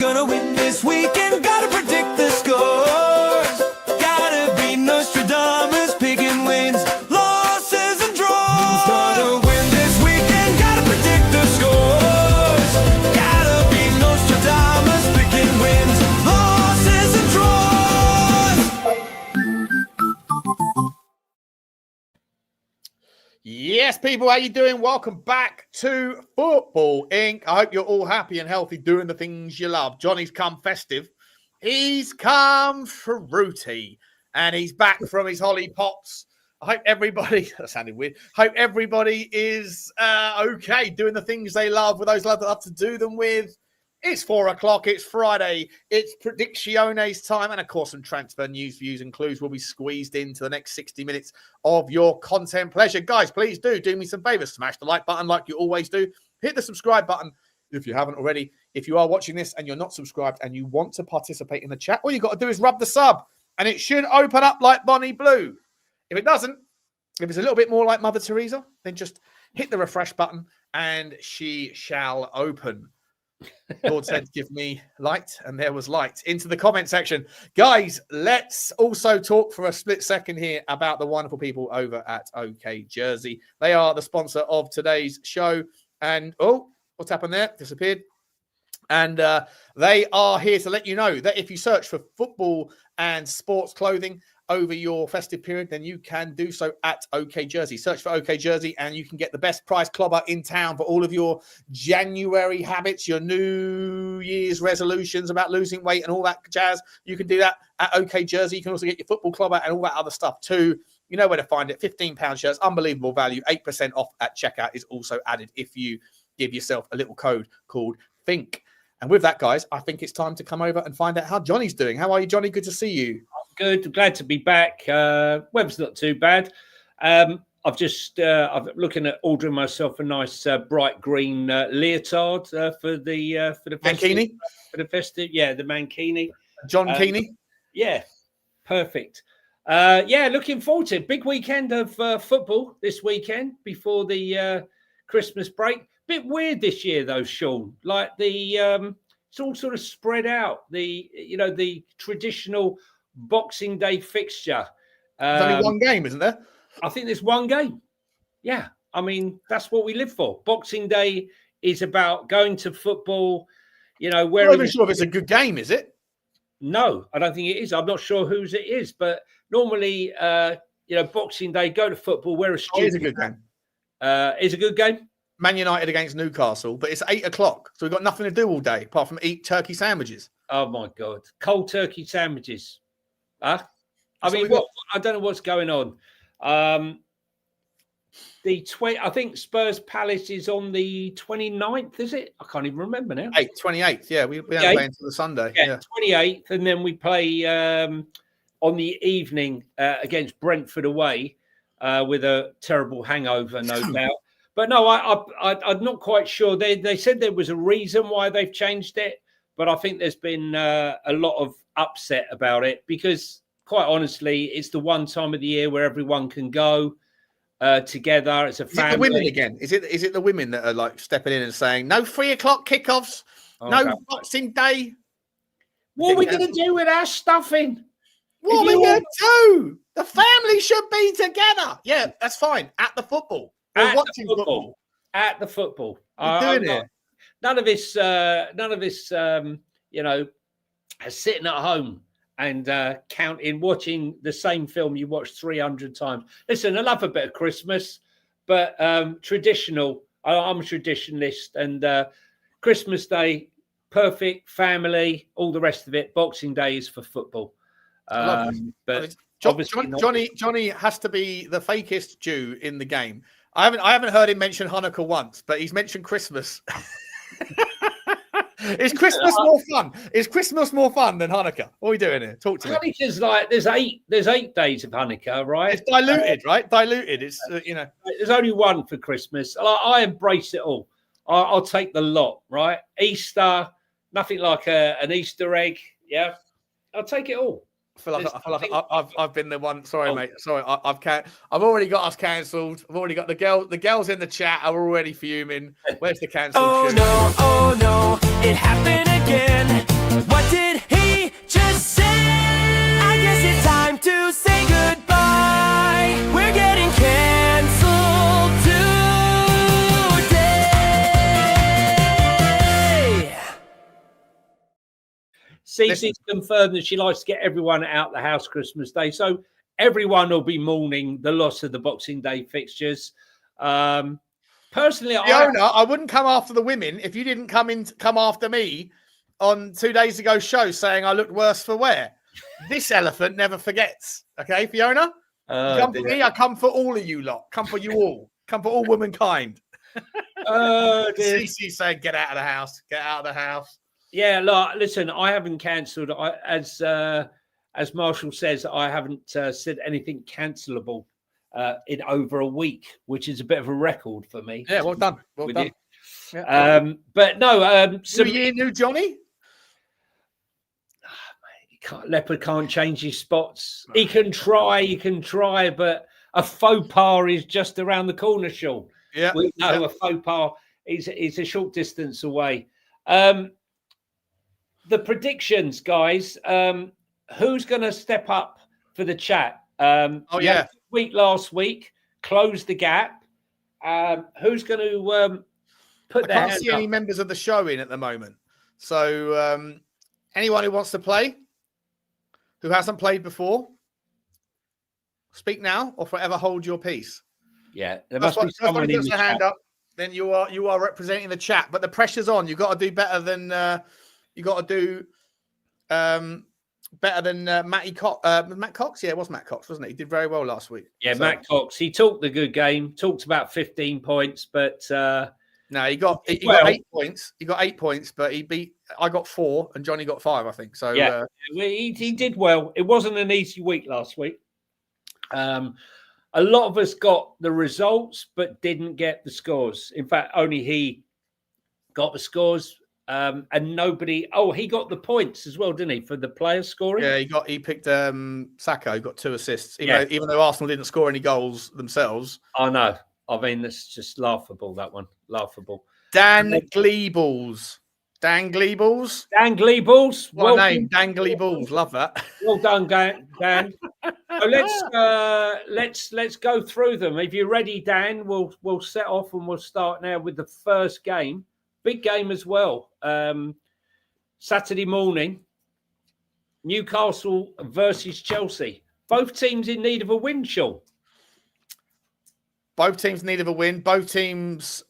Gonna win this weekend, gotta predict the scores. Gotta be Nostradamus, picking wins, losses and draws. Gonna win this weekend, gotta predict the scores. Gotta be Nostradamus, picking wins, losses and draws. Yes, people, how you doing? Welcome back to Football Inc. I hope you're all happy and healthy doing the things you love. Johnny's come festive. He's come fruity. And he's back from his Holly Pops. I hope everybody, that sounded weird. Hope everybody is okay doing the things they love with those love to do them with. It's 4 o'clock. It's Friday. It's Predicciones time. And, of course, some transfer news, views, and clues will be squeezed into the next 60 minutes of your content pleasure. Guys, please do me some favors. Smash the like button like you always do. Hit the subscribe button if you haven't already. If you are watching this and you're not subscribed and you want to participate in the chat, all you got to do is rub the sub. And it should open up like Bonnie Blue. If it doesn't, if it's a little bit more like Mother Teresa, then just hit the refresh button and she shall open. Lord said, give me light, and there was light. Into the comment section. Guys, let's also talk for a split second here about the wonderful people over at OK Jersey. They are the sponsor of today's show. And, oh, what's happened there? Disappeared. And they are here to let you know that if you search for football and sports clothing over your festive period, then you can do so at OK Jersey. Search for OK Jersey and you can get the best price clobber in town for all of your January habits, your New Year's resolutions about losing weight and all that jazz. You can do that at OK Jersey. You can also get your football clobber and all that other stuff too. You know where to find it. £15 shirts, unbelievable value. 8% off at checkout is also added if you give yourself a little code called THINK. And with that, guys, I think it's time to come over and find out how Johnny's doing. How are you, Johnny? Good to see you. Good. Glad to be back. Weather's not too bad. I'm looking at ordering myself a nice bright green leotard for the festive. Mankini? For the festive, yeah, the Mankini. John Keeney? Yeah, perfect. Looking forward to it. Big weekend of football this weekend before the Christmas break. Bit weird this year though, Sean. Like it's all sort of spread out. The traditional Boxing Day fixture. There's only one game, isn't there? I think there's one game. Yeah, I mean that's what we live for. Boxing Day is about going to football. You know, where. I'm not even sure if it's a good game, is it? No, I don't think it is. I'm not sure whose it is, but normally, Boxing Day, go to football. Wear a stupid. It's a good game. It's a good game. Man United against Newcastle, but it's 8 o'clock, so we've got nothing to do all day apart from eat turkey sandwiches. Oh my God, cold turkey sandwiches. Huh? I don't know what's going on. I think Spurs Palace is on the 29th, is it? I can't even remember now. 28th, yeah. We don't play until the Sunday. Yeah, 28th, and then we play on the evening against Brentford away with a terrible hangover, no doubt. But no, I'm not quite sure. They said there was a reason why they've changed it, but I think there's been a lot of upset about it because, quite honestly, it's the one time of the year where everyone can go together as a family. Is it the women again? Is it the women that are like stepping in and saying no 3 o'clock kickoffs, no Boxing Day? What are we going to do with our stuffing? What are we going to do? The family should be together. Yeah, that's fine. At the football. Or watching football. At the football. Doing it. None of this, sitting at home and watching the same film you watched 300 times. Listen, I love a bit of Christmas, but traditional. I'm a traditionalist, and Christmas Day, perfect, family, all the rest of it. Boxing Day is for football. But Johnny has to be the fakest Jew in the game. I haven't heard him mention Hanukkah once, but he's mentioned Christmas. Is Christmas more fun? Is Christmas more fun than Hanukkah? What are we doing here? Talk to me. Hanukkah's like there's 8 days of Hanukkah, right? It's diluted, right? Diluted. It's There's only one for Christmas. I embrace it all. I'll take the lot, right? Easter, nothing like an Easter egg. Yeah, I'll take it all. I feel like I've been the one. Sorry, mate. Sorry, I've already got us cancelled. I've already got the girls in the chat are already fuming. Where's the cancel? Oh no, it happened again. Cece's confirmed that she likes to get everyone out the house Christmas Day. So everyone will be mourning the loss of the Boxing Day fixtures. Personally, Fiona, I wouldn't come after the women if you didn't come after me on 2 days ago show saying I looked worse for wear. This elephant never forgets. Okay, Fiona? Come for me, I come for all of you lot. Come for you all. Come for all womankind. Cece saying, get out of the house. Get out of the house. Yeah, look, listen, I haven't cancelled. As Marshall says, I haven't said anything cancelable in over a week, which is a bit of a record for me. Yeah, well done. Well done. Yeah. But no, New year, new Johnny. Leopard can't change his spots. He can try, but a faux pas is just around the corner, Sean. Yeah, we know a faux pas is a short distance away. The predictions, guys. Who's going to step up for the chat? Week last week, close the gap. Who's going to put their hand up? I can't see any members of the show in at the moment. So anyone who wants to play, who hasn't played before, speak now or forever hold your peace. Yeah, there must be someone in the hand chat. Up, then you are representing the chat. But the pressure's on. You've got to do better than Matt Cox. Yeah, it was Matt Cox, wasn't it? He did very well last week. Yeah, so. Matt Cox. He talked the good game. Talked about 15 points, but no, he got 8 points. He got 8 points, but I got 4 and Johnny got 5, I think. So yeah, he did well. It wasn't an easy week last week. A lot of us got the results, but didn't get the scores. In fact, only he got the scores, and nobody. Oh, he got the points as well, didn't he, for the players scoring? Yeah, he picked Sackico, got 2 assists, even though Arsenal didn't score any goals themselves. I know. I mean, that's just laughable. That one, laughable. Dan Gleebles. Dan Gleebles. What a name, Dan Gleebles. Love that. Well done, Dan. So let's go through them. If you're ready, Dan, we'll set off and we'll start now with the first game. Big game as well. Saturday morning, Newcastle versus Chelsea. Both teams in need of a win, Sean. Both teams in need of a win. Both teams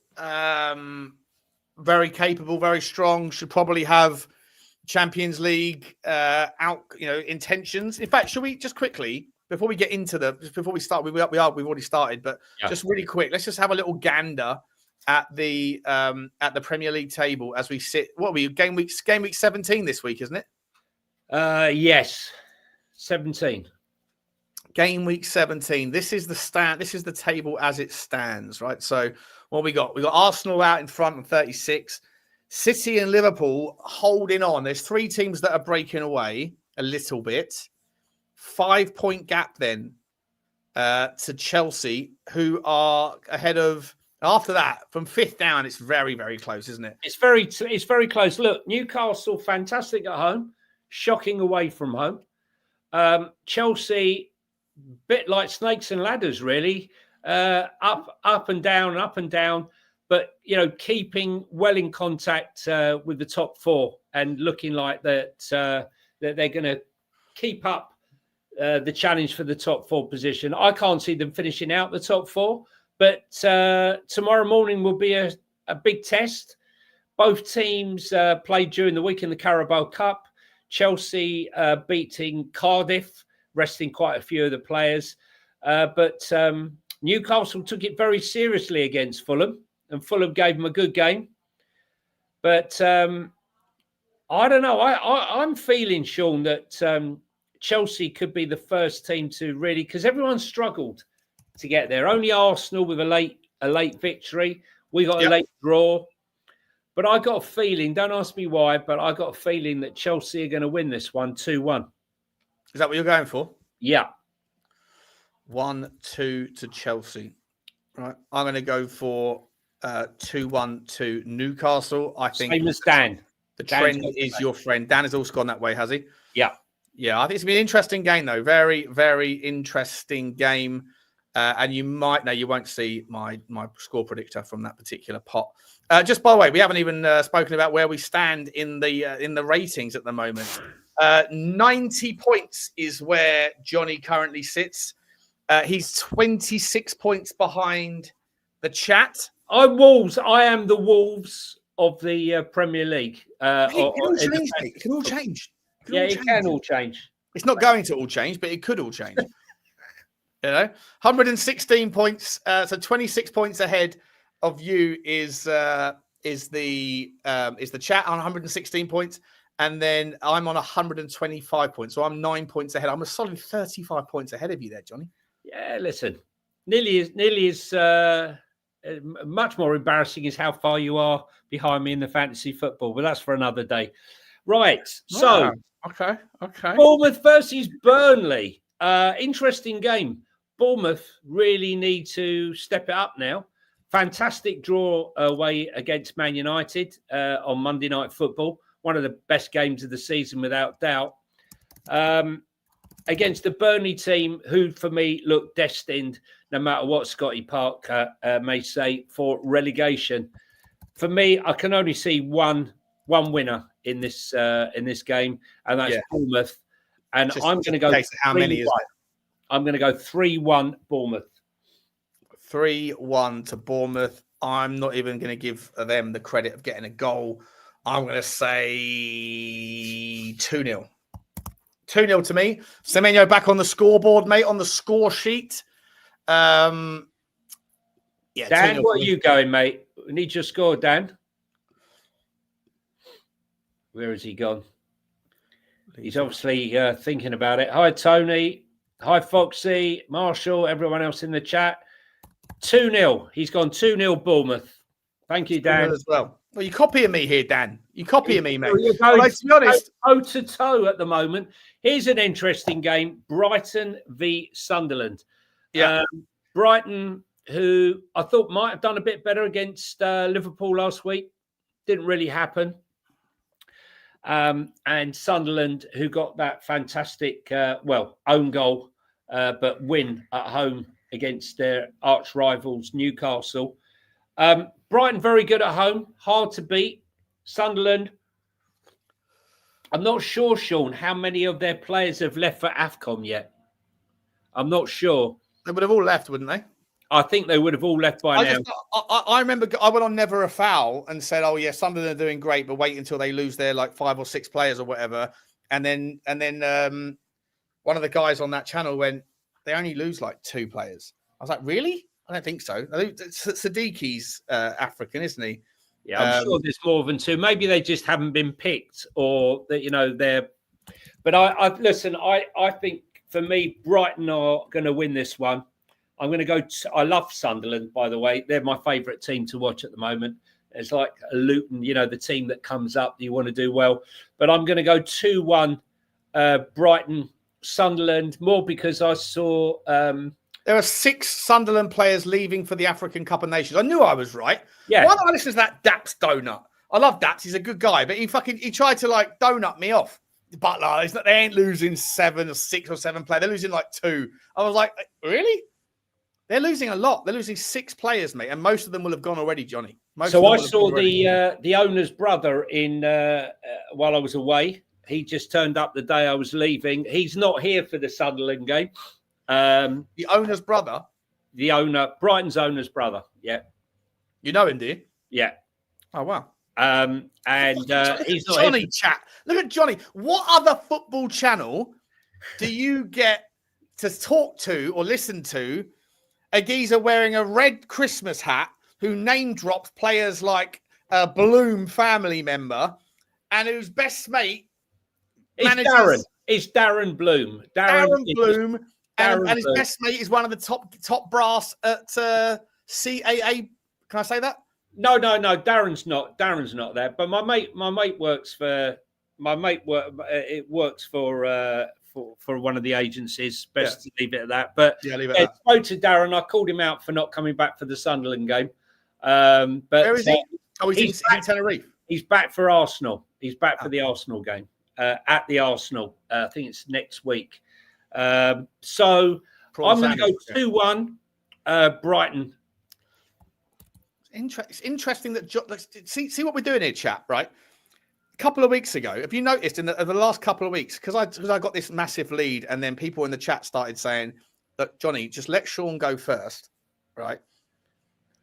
very capable, very strong. Should probably have Champions League intentions. In fact, should we just quickly before we get into before we start? We've already started, but just really quick, let's just have a little gander at the Premier League table as we sit. What are we game week 17 this week, isn't it? Yes, 17. Game week 17. This is the table as it stands, right? So what we got? We got Arsenal out in front on 36. City and Liverpool holding on. There's 3 teams that are breaking away a little bit. 5-point gap then to Chelsea, who are ahead of. After that, from 5th down, it's very, very close, isn't it? It's very close. Look, Newcastle, fantastic at home, shocking away from home. Chelsea, bit like snakes and ladders, really. Up and down, but keeping well in contact with the top 4 and looking like that they're going to keep up the challenge for the top 4 position. I can't see them finishing out the top 4. But tomorrow morning will be a big test. Both teams played during the week in the Carabao Cup. Chelsea beating Cardiff, resting quite a few of the players. But Newcastle took it very seriously against Fulham, and Fulham gave them a good game. But I don't know. I'm feeling, Sean, that Chelsea could be the first team to really, because everyone struggled to get there. Only Arsenal with a late victory. We got a late draw. But I got a feeling, don't ask me why, but I got a feeling that Chelsea are going to win this one 2-1. Is that what you're going for? Yeah. 1-2 to Chelsea. Right. I'm going to go for 2-1 to Newcastle. I think same as Dan. The trend is your friend. Dan has also gone that way, has he? Yeah. Yeah, I think it's been an interesting game, though. Very, very interesting game. And you won't see my score predictor from that particular pot. Just by the way, we haven't even spoken about where we stand in the ratings at the moment. 90 points is where Jonny currently sits. He's 26 points behind the chat. I'm Wolves. I am the Wolves of the Premier League. It can all change. It can all change. It's not going to all change, but it could all change. 116 points. So 26 points ahead of you is the chat on 116 points, and then I'm on 125 points. So I'm 9 points ahead. I'm a solid 35 points ahead of you there, Jonny. Yeah, listen, nearly is much more embarrassing is how far you are behind me in the fantasy football, but that's for another day. Right. So, okay. Bournemouth versus Burnley. Interesting game. Bournemouth really need to step it up now. Fantastic draw away against Man United on Monday Night Football. One of the best games of the season, without doubt. Against the Burnley team, who for me look destined, no matter what Scotty Parker may say, for relegation. For me, I can only see one winner in this game, and that's Bournemouth. And I'm going to go. How many is it? I'm going to go 3-1 Bournemouth. 3-1 to Bournemouth. I'm not even going to give them the credit of getting a goal. I'm going to say 2-0. 2-0 to me. Semenyo back on the scoreboard, mate, on the score sheet. Dan, what are you going, mate? We need your score, Dan. Where has he gone? He's obviously thinking about it. Hi, Tony. Hi, Foxy, Marshall, everyone else in the chat. 2-0. He's gone 2-0 Bournemouth. Thank you, Dan. As well. Well, you're copying me here, Dan. You're copying me, mate. You're going to be honest, toe to toe at the moment. Here's an interesting game: Brighton v Sunderland. Yeah, Brighton, who I thought might have done a bit better against Liverpool last week, didn't really happen. And Sunderland, who got that fantastic, own goal, but win at home against their arch rivals, Newcastle. Brighton, very good at home, hard to beat. Sunderland, I'm not sure, Sean, how many of their players have left for AFCON yet. I'm not sure. They would have all left, wouldn't they? I think they would have all left by now. I remember I went on Never a Foul and said, "Oh yeah, Sunderland are doing great, but wait until they lose their like 5 or 6 players or whatever." And then one of the guys on that channel went, "They only lose like 2 players." I was like, "Really? I don't think so." Sadiki's African, isn't he? Yeah, I'm sure there's more than 2. Maybe they just haven't been picked, or that they're. But I listen. I think for me, Brighton are going to win this one. I'm going to go. I love Sunderland, by the way. They're my favourite team to watch at the moment. It's like a Luton, the team that comes up. You want to do well, but I'm going to go 2-1 Brighton, Sunderland. More because I saw. There are 6 Sunderland players leaving for the African Cup of Nations. I knew I was right. Yeah. Why don't I listen to that Daps donut? I love Daps. He's a good guy, but he tried to like donut me off. But they ain't losing 7 or 6 or 7 players. They're losing like 2. I was like, really? They're losing a lot. They're losing 6 players, mate, and most of them will have gone already, Jonny. So I saw the owner's brother in while I was away. He just turned up the day I was leaving. He's not here for the Sunderland game. The owner's brother? Brighton's owner's brother, yeah. You know him, do you? Yeah. Oh, wow. And he's not Jonny here. chat. Look at Jonny. What other football channel do you get to talk to or listen to a geezer wearing a red Christmas hat who name drops players like a Bloom family member and whose best mate manages... Darren. It's Darren Bloom. Darren Bloom. And his best mate is one of the top brass at CAA. Can I say that? No. Darren's not there. But my mate works for for one of the agencies. Best to leave it at that. But leave it at that. Spoke to Darren. I called him out for not coming back for the Sunderland game. But where is he? Oh, he's in Tenerife. He's back for Arsenal. He's back for the Arsenal game at the Arsenal. I think it's next week. So I'm going to go 2-1 Brighton. It's interesting that see what we're doing here, chat. Right, a couple of weeks ago, have you noticed in the last couple of weeks? Because I got this massive lead, and then people in the chat started saying, "Look, Johnny, just let Sean go first, right?"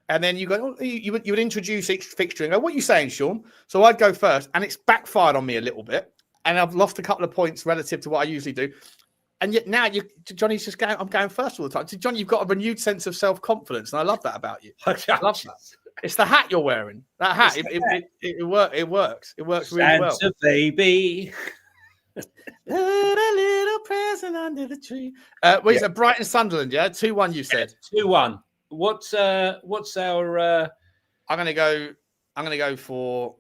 And then you go, you would introduce each fixture and go, "What are you saying, Sean?" So I'd go first, and it's backfired on me a little bit, and I've lost a couple of points relative to what I usually do. And yet now Johnny's just going, I'm going first all the time. So Johnny, you've got a renewed sense of self-confidence, and I love that about you. I love that. It's the hat you're wearing. That hat, it works. It works really well. Santa baby. Put a little present under the tree. What is it? Brighton Sunderland, yeah? 2-1 you said. 2-1. What's our I'm gonna go for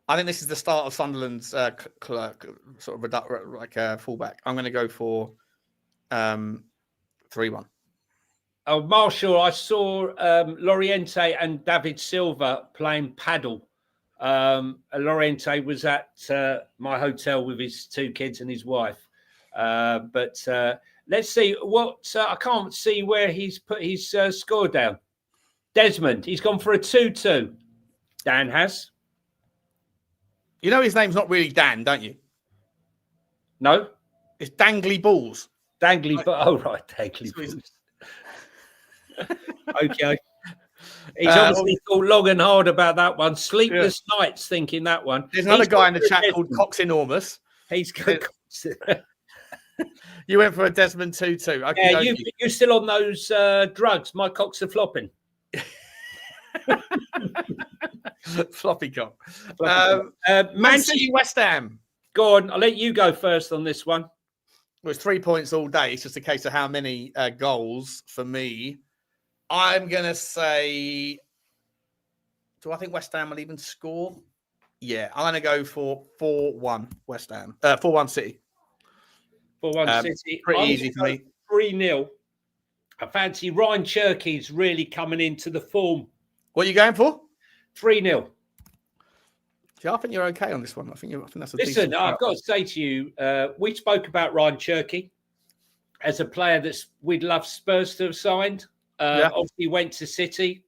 I think this is the start of Sunderland's sort of fullback. I'm going to go for 3-1. Oh, Marshall, I saw Loriente and David Silva playing paddle. Loriente was at my hotel with his 2 kids and his wife. But let's see what I can't see where he's put his score down. Desmond, he's gone for a 2-2. Dan has. You know his name's not really Dan, don't you? No, it's Dangly Balls. Dangly Balls. Oh right, Dangly Balls. Okay. He's obviously thought long and hard about that one. Sleepless nights thinking that one. There's another guy in the chat called Cox Enormous. He's good. You went for a Desmond 2-2. Okay, yeah, you're still on those drugs. My cocks are flopping. Floppy cock. Man City, West Ham. Go on. I'll let you go first on this one. Well, it's 3 points all day. It's just a case of how many goals for me. I'm going to say, do I think West Ham will even score? Yeah, I'm going to go for 4-1 West Ham. 4-1 City. 4-1 City. Pretty easy for me. 3-0. I fancy Ryan Cherky's really coming into the form. What are you going for? 3-0. See, I think you're okay on this one. I think that's a Listen, I've got to say to you, we spoke about Ryan Cherky as a player that we'd love Spurs to have signed. Obviously went to City.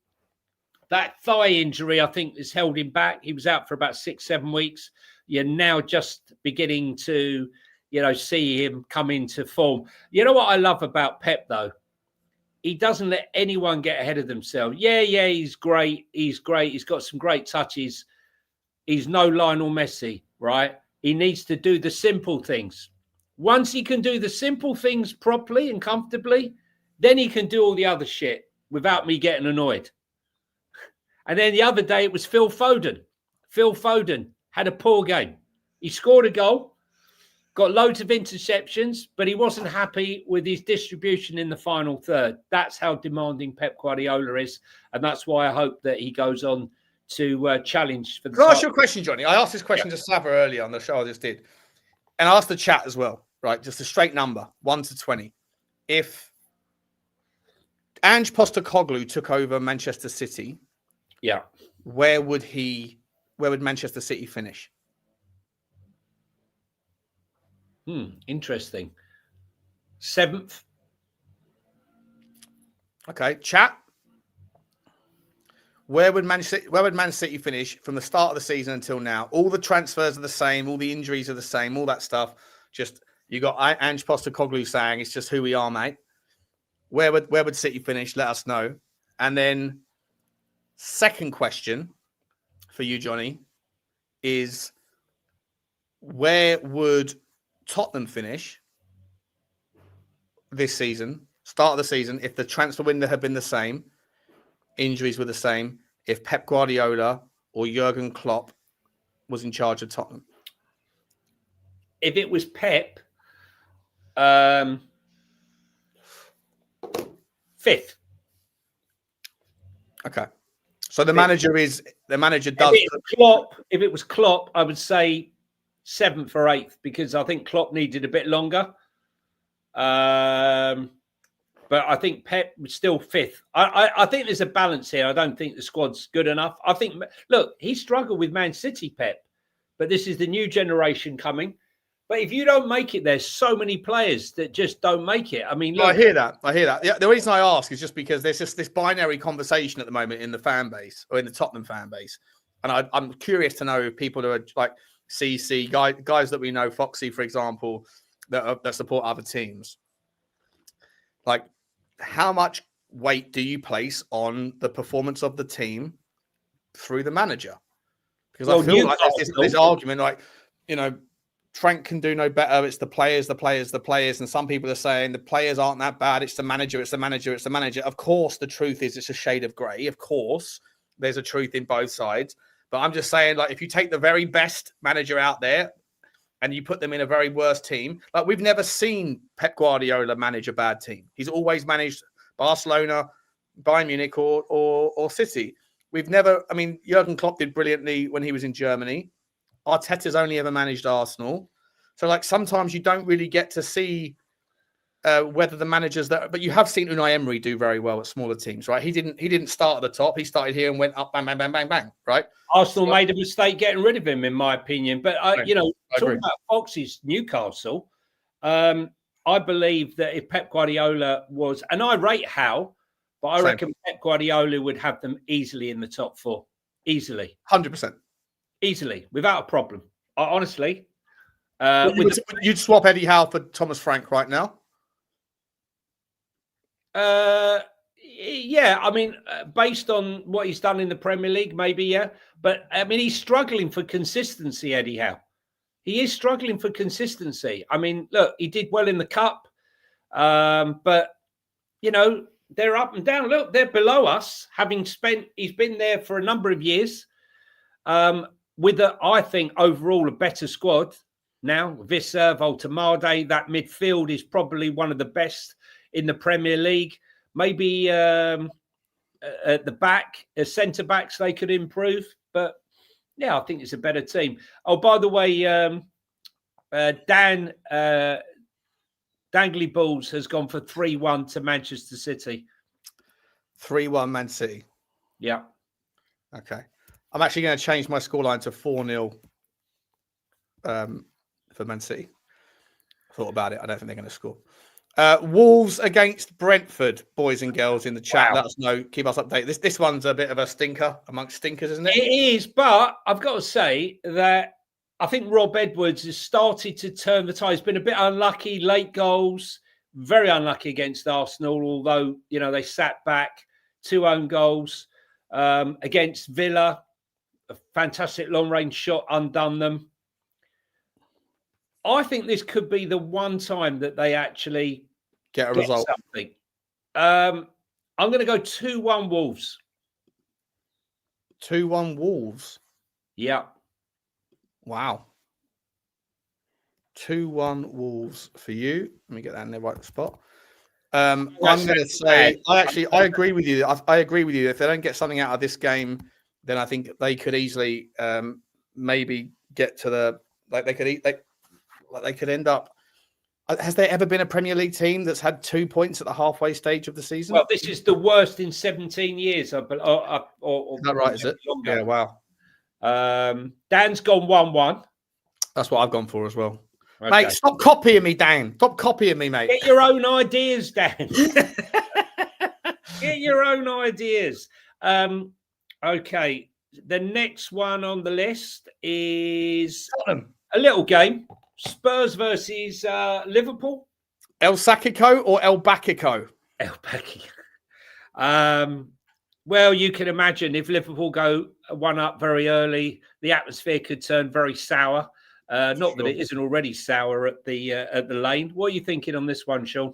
That thigh injury, I think, has held him back. He was out for about 6-7 weeks. You're now just beginning to, see him come into form. You know what I love about Pep, though? He doesn't let anyone get ahead of themselves. Yeah, he's great. He's great. He's got some great touches. He's no Lionel Messi, right? He needs to do the simple things. Once he can do the simple things properly and comfortably, then he can do all the other shit without me getting annoyed. And then the other day, it was Phil Foden. Phil Foden had a poor game. He scored a goal, got loads of interceptions, but he wasn't happy with his distribution in the final third. That's how demanding Pep Guardiola is. And that's why I hope that he goes on to challenge for the Can I ask you a question, Johnny? I asked this question to Slava earlier on the show I just did. And I asked the chat as well, right? Just a straight number, 1 to 20. If Ange Postecoglou took over Manchester City, where would Manchester City finish? Interesting. 7th. Okay, chat. Where would Man City finish from the start of the season until now? All the transfers are the same, all the injuries are the same, all that stuff. Just you got Ange Postecoglou saying it's just who we are, mate. Where would City finish? Let us know. And then second question for you, Johnny, is where would Tottenham finish this season, start of the season, if the transfer window had been the same, injuries were the same, if Pep Guardiola or Jurgen Klopp was in charge of Tottenham? If it was Pep, 5th. Okay. So the manager does. If it was Klopp, I would say 7th or 8th, because I think Klopp needed a bit longer. But I think Pep was still 5th. I think there's a balance here. I don't think the squad's good enough. I think, look, he struggled with Man City, Pep, but this is the new generation coming. But if you don't make it, there's so many players that just don't make it. I mean, look, I hear that. Yeah, the reason I ask is just because there's just this binary conversation at the moment in the fan base or in the Tottenham fan base, and I'm curious to know if people who are like CC guys that we know, Foxy, for example, that support other teams, like how much weight do you place on the performance of the team through the manager? Because I feel like there's this argument, like, you know, Frank can do no better. It's the players. And some people are saying the players aren't that bad. It's the manager. Of course, the truth is it's a shade of grey. Of course, there's a truth in both sides. But I'm just saying, like, if you take the very best manager out there and you put them in a very worst team, like we've never seen Pep Guardiola manage a bad team. He's always managed Barcelona, Bayern Munich, or City. We've never, I mean, Jurgen Klopp did brilliantly when he was in Germany. Arteta's only ever managed Arsenal. So, like, sometimes you don't really get to see whether the managers but you have seen Unai Emery do very well at smaller teams, right? He didn't start at the top. He started here and went up, bang, bang, bang, bang, bang, right? Arsenal made a mistake getting rid of him, in my opinion. But, talking about Fox's Newcastle, I believe that if Pep Guardiola was, and I rate Howe, but I reckon Pep Guardiola would have them easily in the top 4. Easily. 100%. Easily, without a problem. Honestly. You'd swap Eddie Howe for Thomas Frank right now? Yeah, I mean, based on what he's done in the Premier League, maybe, yeah. But, I mean, he's struggling for consistency, Eddie Howe. He is struggling for consistency. I mean, look, he did well in the Cup. But, you know, they're up and down. Look, they're below us, he's been there for a number of years. With, I think, overall a better squad now. Visser, Voltemade, that midfield is probably one of the best in the Premier League. Maybe at the back, as centre-backs, they could improve. But, yeah, I think it's a better team. Oh, by the way, Dan Dangly Balls has gone for 3-1 to Manchester City. 3-1 Man City. Yeah. Okay. I'm actually going to change my scoreline to 4-0 for Man City. Thought about it. I don't think they're going to score. Wolves against Brentford, boys and girls in the chat. Wow. Let us know. Keep us updated. This one's a bit of a stinker amongst stinkers, isn't it? It is, but I've got to say that I think Rob Edwards has started to turn the tide. He's been a bit unlucky, late goals, very unlucky against Arsenal, although, you know, they sat back, 2 own goals. Against Villa, a fantastic long-range shot undone them. I think this could be the one time that they actually get a result. Something. I'm going to go 2-1 Wolves. 2-1 Wolves? Yeah. Wow. 2-1 Wolves for you. Let me get that in the right spot. I'm going to say, I agree with you. I agree with you. If they don't get something out of this game, then I think they could easily maybe get to the they could end up. Has there ever been a Premier League team that's had 2 points at the halfway stage of the season? Well, this is the worst in 17 years. Is that right? Is it? Longer. Yeah. Wow. Dan's gone 1-1. That's what I've gone for as well. Okay. Mate, stop copying me, Dan. Stop copying me, mate. Get your own ideas, Dan. Get your own ideas. Okay. The next one on the list is a little game. Spurs versus Liverpool. El Sackico or El Backico? El Backico. Well, you can imagine if Liverpool go 1-up very early, the atmosphere could turn very sour. Not that it isn't already sour at the Lane. What are you thinking on this one, Sean?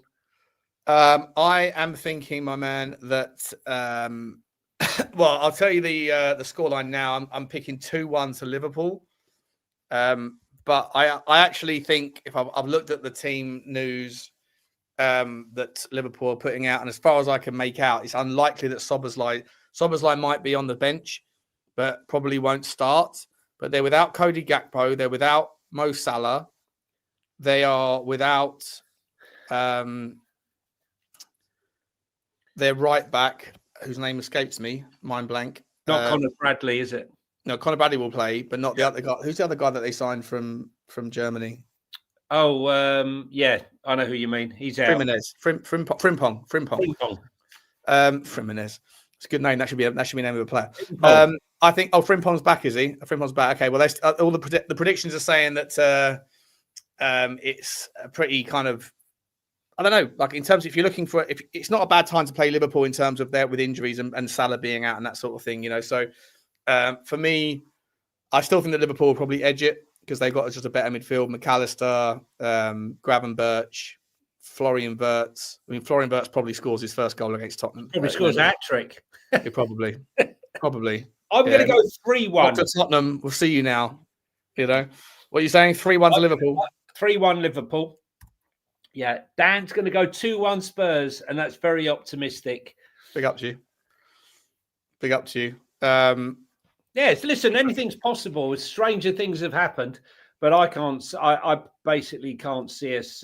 I am thinking, my man, that well, I'll tell you the scoreline now. I'm picking 2-1 to Liverpool. But I actually think if I've looked at the team news that Liverpool are putting out, and as far as I can make out, it's unlikely that Szoboszlai might be on the bench, but probably won't start. But they're without Cody Gakpo. They're without Mo Salah. They are without their right back, whose name escapes me, mind blank. Not Conor Bradley, is it? No, Conor Bradley will play, but not the other guy. Who's the other guy that they signed from Germany? Oh, yeah, I know who you mean. He's out. Friminez. Frimpong. Frimpong. Friminez. It's a good name. That should be the name of a player. Frimpong. I think. Oh, Frimpong's back, is he? Frimpong's back. Okay. Well, all the predictions are saying that it's a pretty kind of. I don't know. Like in terms, if you're looking for, if it's not a bad time to play Liverpool in terms of with injuries and Salah being out and that sort of thing, you know. So for me, I still think that Liverpool will probably edge it because they've got just a better midfield. McAllister, Gravenberch, Florian Wirtz. I mean, Florian Wirtz probably scores his first goal against Tottenham. Probably scores a hat-trick. Yeah, probably. I'm going to go 3-1. Dr. Tottenham, we'll see you now. You know what you're saying? 3-1 to Liverpool. 3-1 Liverpool. Yeah, Dan's going to go 2-1 Spurs, and that's very optimistic. Big up to you. Yes, listen, anything's possible. Stranger things have happened, but I basically can't see us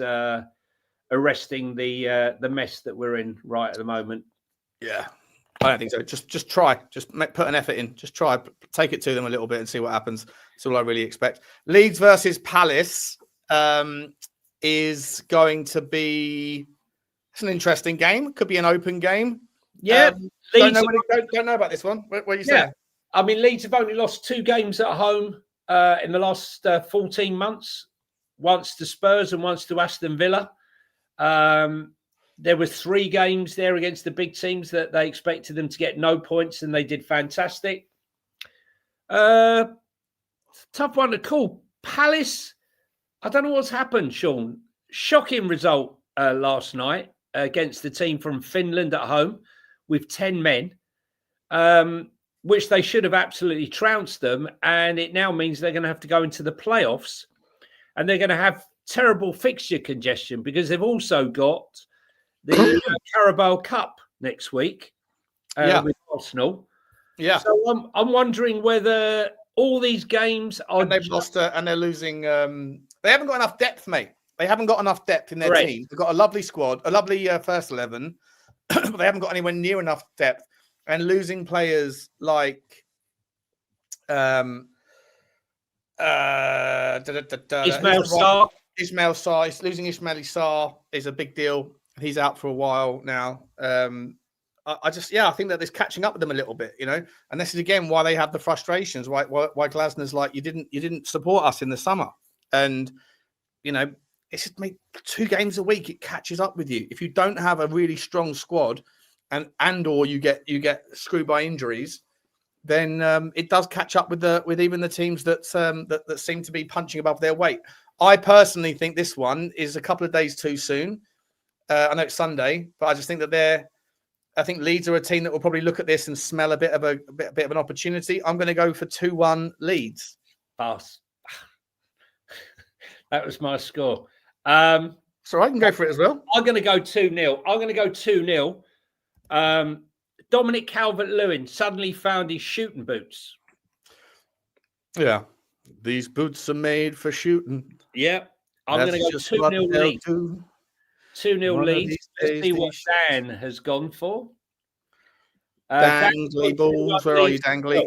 arresting the mess that we're in right at the moment. Yeah, I don't think so. Just try. Just put an effort in. Just try. Take it to them a little bit and see what happens. That's all I really expect. Leeds versus Palace is going to it's an interesting game. Could be an open game. Yeah. Don't know about this one. What are you saying? I mean, Leeds have only lost 2 games at home in the last 14 months. Once to Spurs and once to Aston Villa. There were 3 games there against the big teams that they expected them to get no points, and they did fantastic. Tough one to call. Palace, I don't know what's happened, Sean. Shocking result last night against the team from Finland at home with 10 men, which they should have absolutely trounced them. And it now means they're going to have to go into the playoffs, and they're going to have terrible fixture congestion because they've also got the Carabao Cup next week with Arsenal. Yeah. So I'm wondering whether all these games are... And they've lost and they're losing... they haven't got enough depth, mate. They haven't got enough depth in their team. They've got a lovely squad, a lovely first 11, but they haven't got anywhere near enough depth. And losing players like... Ismail Sarr. Ismail Sarr. Losing Ismail Sarr is a big deal. He's out for a while now. I think that there's catching up with them a little bit, you know. And this is again why they have the frustrations. Why Glasner's like, you didn't support us in the summer, and you know, it's just make 2 games a week. It catches up with you if you don't have a really strong squad, or you get screwed by injuries. Then it does catch up with even the teams that seem to be punching above their weight. I personally think this one is a couple of days too soon. I know it's Sunday, but I just think that I think Leeds are a team that will probably look at this and smell a bit of an opportunity. I'm going to go for 2-1 Leeds. Pass. That was my score. So I can go for it as well. I'm going to go 2-0. I'm going to go 2-0. Dominic Calvert-Lewin suddenly found his shooting boots. Yeah. These boots are made for shooting. Yeah. I'm going to go 2-0 Leeds. 2-0 Leeds. Let's see what Dan has gone for. Dangly balls. Where are you, Dangly?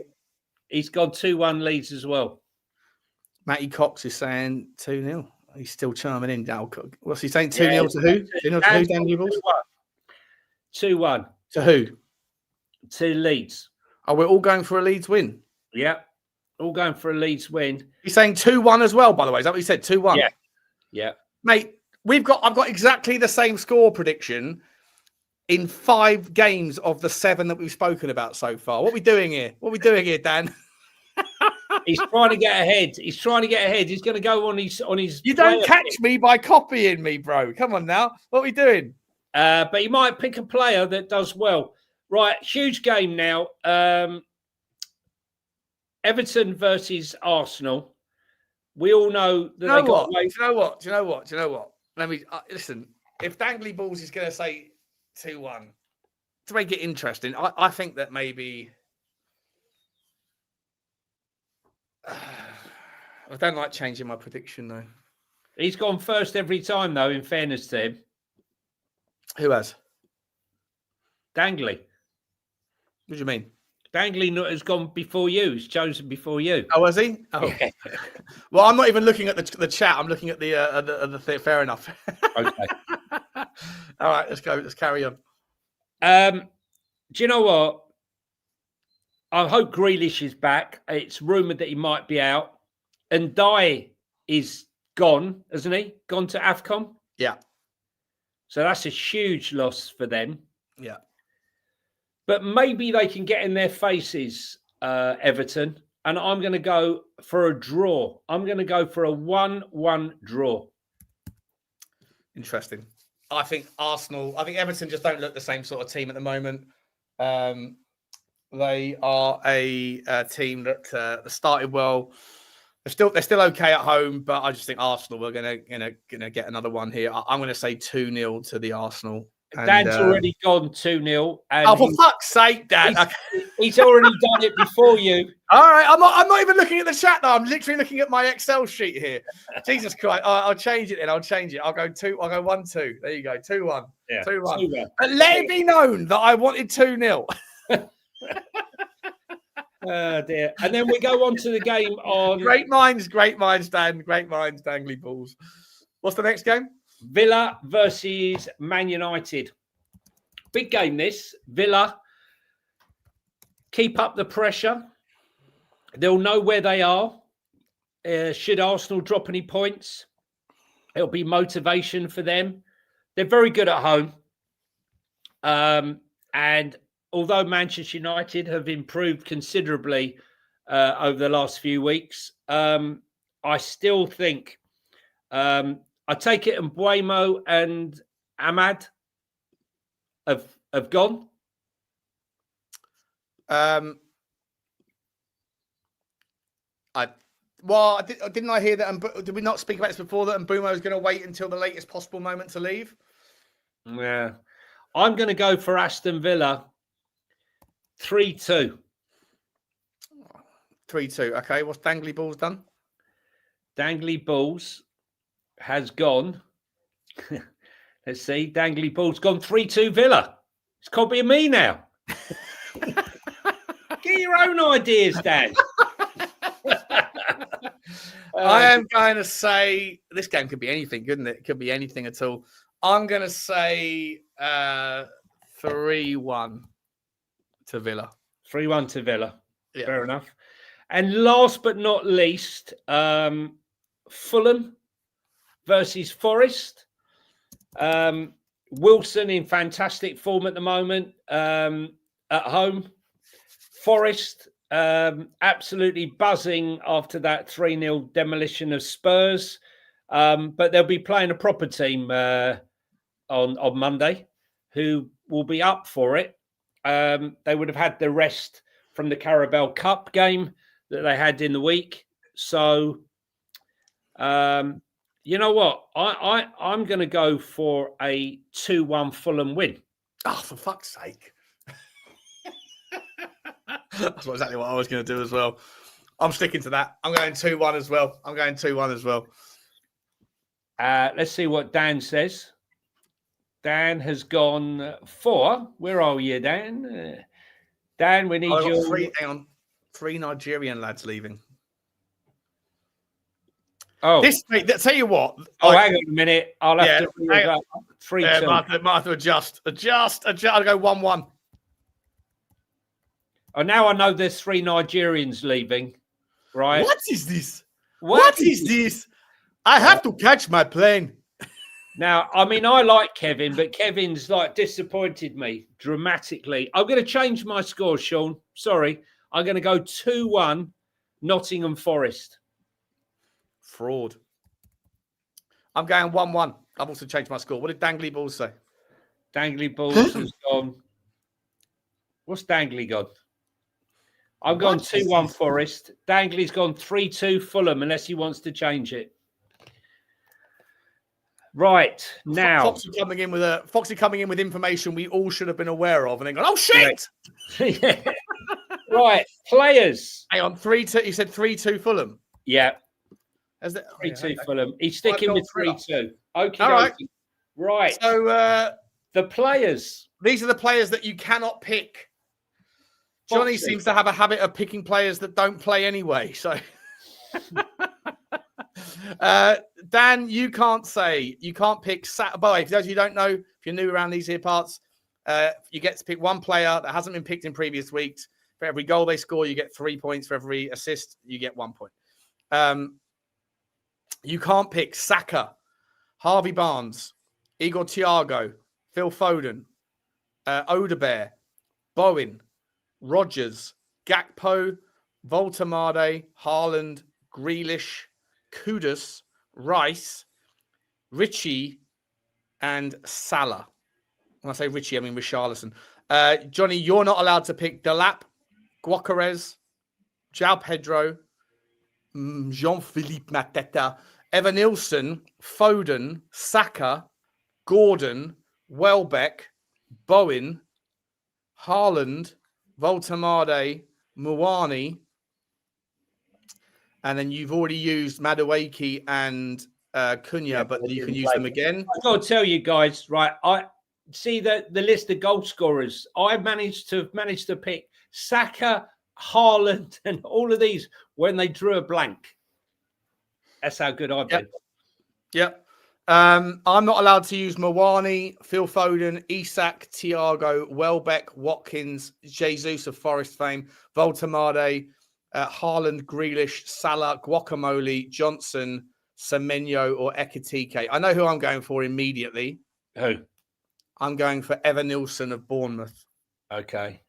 He's gone 2-1 Leeds as well. Matty Cox is saying 2-0. He's still charming in. What's he saying? 2-0 to who? 2-0 to who, Dangly balls? 2-1. To who? To Leeds. Oh, we're all going for a Leeds win? Yeah. All going for a Leeds win. He's saying 2-1 as well, by the way. Is that what he said? 2-1? Yeah. Yeah. Mate, I've got exactly the same score prediction in 5 games of the 7 that we've spoken about so far. What are we doing here? Dan? He's trying to get ahead. He's going to go on his. You don't catch me by copying me, bro. Come on now. What are we doing? But you might pick a player that does well. Right, huge game now. Everton versus Arsenal. We all know that they got away. Do you know what? Let me listen. If Dangly Balls is going to say 2-1 to make it interesting, I think that maybe I don't like changing my prediction though. He's gone first every time though. In fairness to him, who has? Dangly. What do you mean? Dangley has gone before you. He's chosen before you. Oh, was he? Oh. Yeah. Well, I'm not even looking at the chat. I'm looking at the thing. Fair enough. Okay. All right, let's go. Let's carry on. Do you know what? I hope Grealish is back. It's rumoured that he might be out. And Dye is gone, hasn't he? Gone to AFCON. Yeah. So that's a huge loss for them. Yeah. But maybe they can get in their faces, Everton. And I'm going to go for a draw. I'm going to go for a 1-1 draw. Interesting. I think Everton just don't look the same sort of team at the moment. They are a team that started well. They're still okay at home, but I just think Arsenal we're gonna get another one here. I'm gonna say 2-0 to the Arsenal. And, Dan's already gone 2-0. Oh, for fuck's sake, Dan! He's already done it before you. All right, I'm not even looking at the chat though. I'm literally looking at my Excel sheet here. Jesus Christ! I'll change it. Then I'll change it. I'll go 1-2. There you go, 2-1. Yeah, 2-1. But let it be known that I wanted 2-0. Oh dear. And then we go on to the game on Great minds, Dan. Great minds, dangly balls. What's the next game? Villa versus Man United. Big game this. Villa keep up the pressure. They'll know where they are. Should Arsenal drop any points, it'll be motivation for them. They're very good at home. And although Manchester United have improved considerably over the last few weeks, I still think I take it Mbuemo and Ahmad have gone. Didn't I hear that? Did we not speak about this before, that Mbuemo is going to wait until the latest possible moment to leave? Yeah. I'm going to go for Aston Villa 3-2. 3-2. Okay, what's Dangly Balls done? Dangly Balls has gone. Let's see. Dangly Balls gone 3-2 Villa. It's copying me now. Get your own ideas, Dan. I am going to say this game could be anything, couldn't it? It could be anything at all. I'm going to say 3-1 to Villa. 3-1 to Villa. Yeah. Fair enough. And last but not least, Fulham versus Forest. Wilson in fantastic form at the moment at home. Forest absolutely buzzing after that 3-0 demolition of Spurs. But they'll be playing a proper team on Monday who will be up for it. They would have had the rest from the Carabao Cup game that they had in the week. So, you know what? I'm going to go for a 2-1 Fulham win. Oh, for fuck's sake. That's exactly what I was going to do as well. I'm sticking to that. I'm going 2-1 as well. Let's see what Dan says. Dan has gone 4. Where are you, Dan? Dan, we need your... Three Nigerian lads leaving. Oh, Mate, tell you what. Hang on a minute. I'll have to... 3-2. Might have to adjust. I'll go 1-1. Oh, now I know there's 3 Nigerians leaving, right? What is this? What is this? I have to catch my plane. Now, I mean, I like Kevin, but Kevin's disappointed me dramatically. I'm going to change my score, Sean. Sorry. I'm going to go 2-1 Nottingham Forest. Fraud. I'm going 1-1. I've also changed my score. What did Dangly Balls say? Dangly Balls has gone. What's Dangly gone? I've gone 2-1 Forest. Dangly's gone 3-2 Fulham, unless he wants to change it. Right, now. Foxy coming in with information we all should have been aware of, and then going, oh, shit! Yeah. Right, players. Hang on, 3-2. You said 3-2 Fulham? Yeah. 3-2 Fulham. He's sticking with 3-2. Okay. All right. Right. So the players. These are the players that you cannot pick Johnny Foxy. seems to have a habit of picking players that don't play anyway. So, Dan, you can't pick. By the way, for those of you who don't know, if you're new around these here parts, you get to pick one player that hasn't been picked in previous weeks. For every goal they score, you get 3 points. For every assist, you get 1 point. You can't pick Saka, Harvey Barnes, Igor Thiago, Phil Foden, Odebear, Bowen, Rodgers, Gakpo, Voltemade, Haaland, Grealish, Kudus, Rice, Richie, and Salah. When I say Richie, I mean Richarlison. Johnny, you're not allowed to pick Delap, Guacarez, João Pedro, Jean-Philippe Mateta, Evan Nilsson, Foden, Saka, Gordon, Welbeck, Bowen, Haaland, Voltemade, Muani, and then you've already used Madueke and Cunha, but you can use them again. I've got to tell you guys, right? I see the list of goal scorers. I managed to pick Saka, Haaland, and all of these when they drew a blank. That's how good I've been. Yep. I'm not allowed to use Muani, Phil Foden, Isak, Thiago, Welbeck, Watkins, Jesus of Forest fame, Voltemade, Haaland, Grealish, Salah, Guacamole, Johnson, Semenyo, or Ekitike. I know who I'm going for immediately. Who? I'm going for Evan Nilsson of Bournemouth. Okay.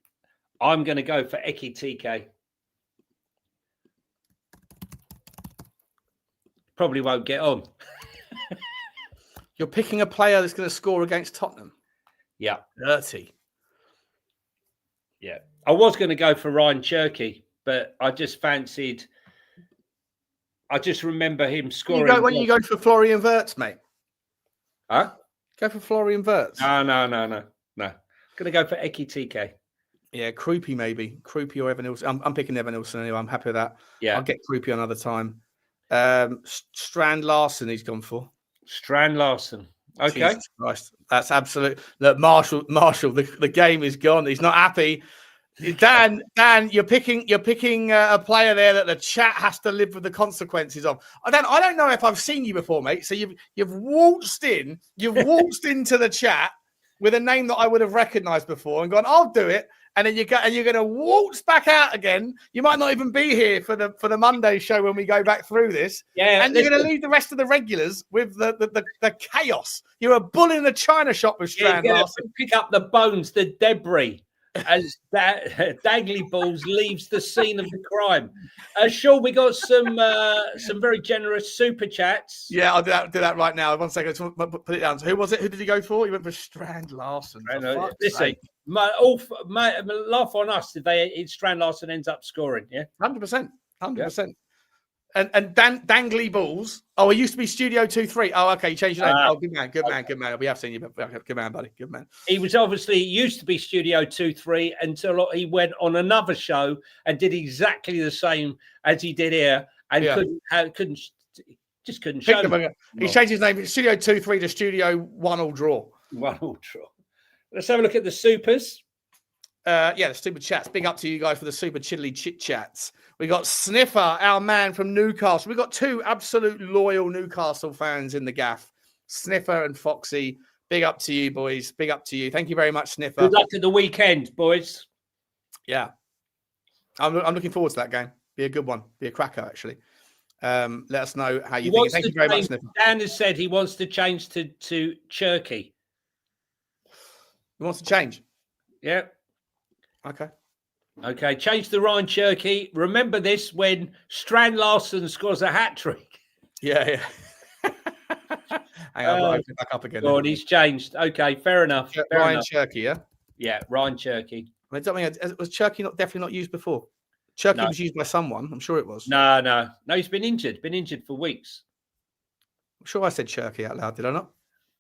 I'm going to go for Ekitike. Probably won't get on. You're picking a player that's going to score against Tottenham. Yeah. Dirty. Yeah. I was going to go for Ryan Cherky, but I just fancied. I just remember him scoring. When you go for Florian Wirtz, mate? Huh? Go for Florian Wirtz. No. Going to go for Ekitike. Yeah, Krupi maybe. Krupi or Evan Nilsson. I'm picking Evan Nilsson anyway. I'm happy with that. Yeah. I'll get Krupi another time. Strand Larson he's gone for. Strand Larson. Okay. Jesus Christ. That's absolute. Look, Marshall, the game is gone. He's not happy. Dan, you're picking a player there that the chat has to live with the consequences of. I don't know if I've seen you before, mate. So you've waltzed into the chat with a name that I would have recognized before and gone, I'll do it. And then you're going to waltz back out again. You might not even be here for the Monday show when we go back through this. Yeah, and you're going to leave the rest of the regulars with the chaos. You're a bull in the china shop with Strand Larson. Pick up the bones, the debris, as Dagley Balls leaves the scene of the crime. Sean, we got some very generous super chats. Yeah, I'll do that right now. 1 second, put it down. So who was it? Who did he go for? He went for Strand Larson. Listen, laugh on us if Strand Larson ends up scoring. Yeah, 100%. And Dangly Balls. Oh, it used to be Studio 2-3. Oh, okay. You changed your name. Good man. We have seen you. Good man, buddy. Good man. He was obviously used to be Studio 2-3 until he went on another show and did exactly the same as he did here and couldn't show them. He's changed his name. Studio 2-3 to Studio 1 draw. 1 draw. Let's have a look at the supers. The super chats. Big up to you guys for the super chilly chit chats. We got Sniffer, our man from Newcastle. We got 2 absolute loyal Newcastle fans in the gaff. Sniffer and Foxy. Big up to you, boys. Big up to you. Thank you very much, Sniffer. Good luck at the weekend, boys. Yeah. I'm looking forward to that game. Be a good one. Be a cracker, actually. Let us know how you think. Thank you very much, Sniffer. Dan has said he wants to change to Cherky. He wants to change? Yeah. Okay, change the Ryan Cherky. Remember this when Strand Larson scores a hat-trick. Yeah. Hang on, I'll open it back up again. God, he's changed. Okay, fair enough. Ryan Cherky, yeah? Yeah, Ryan Cherky. Was Cherky definitely not used before? Cherky was used by someone. I'm sure it was. No, he's been injured. Been injured for weeks. I'm sure I said Cherky out loud, did I not?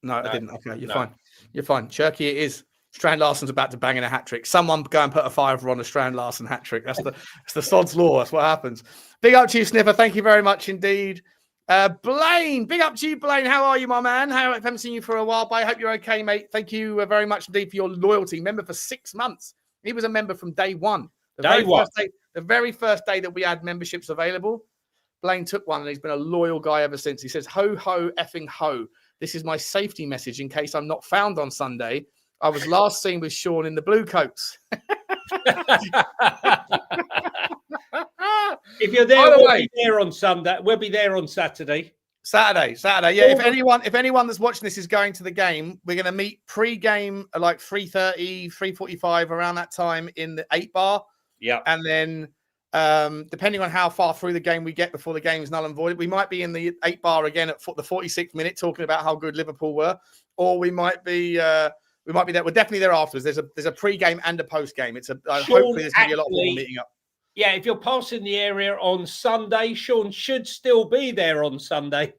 No, I didn't. Okay, you're fine. You're fine. Cherky it is. Strand Larson's about to bang in a hat-trick. Someone go and put a fiver on a Strand Larson hat-trick. That's the sod's law. That's what happens. Big up to you, Sniffer. Thank you very much indeed. Blaine, big up to you, Blaine. How are you, my man? I haven't seen you for a while, but I hope you're okay, mate. Thank you very much indeed for your loyalty. Member for 6 months. He was a member from day one. The very first day that we had memberships available, Blaine took one and he's been a loyal guy ever since. He says, ho, ho, effing ho. This is my safety message in case I'm not found on Sunday. I was last seen with Sean in the blue coats. If you're there, we'll be there on Sunday. We'll be there on Saturday. Saturday. Yeah. If anyone that's watching this is going to the game, we're going to meet pre-game at like 3:30, 3:45 around that time in the 8 bar. Yeah. And then depending on how far through the game we get before the game is null and void, we might be in the 8 bar again at the 46th minute talking about how good Liverpool were, or we might be there. We're definitely there afterwards. There's a pre-game and a post-game. Hopefully there's going to be a lot of people meeting up. Yeah, if you're passing the area on Sunday, Sean should still be there on Sunday.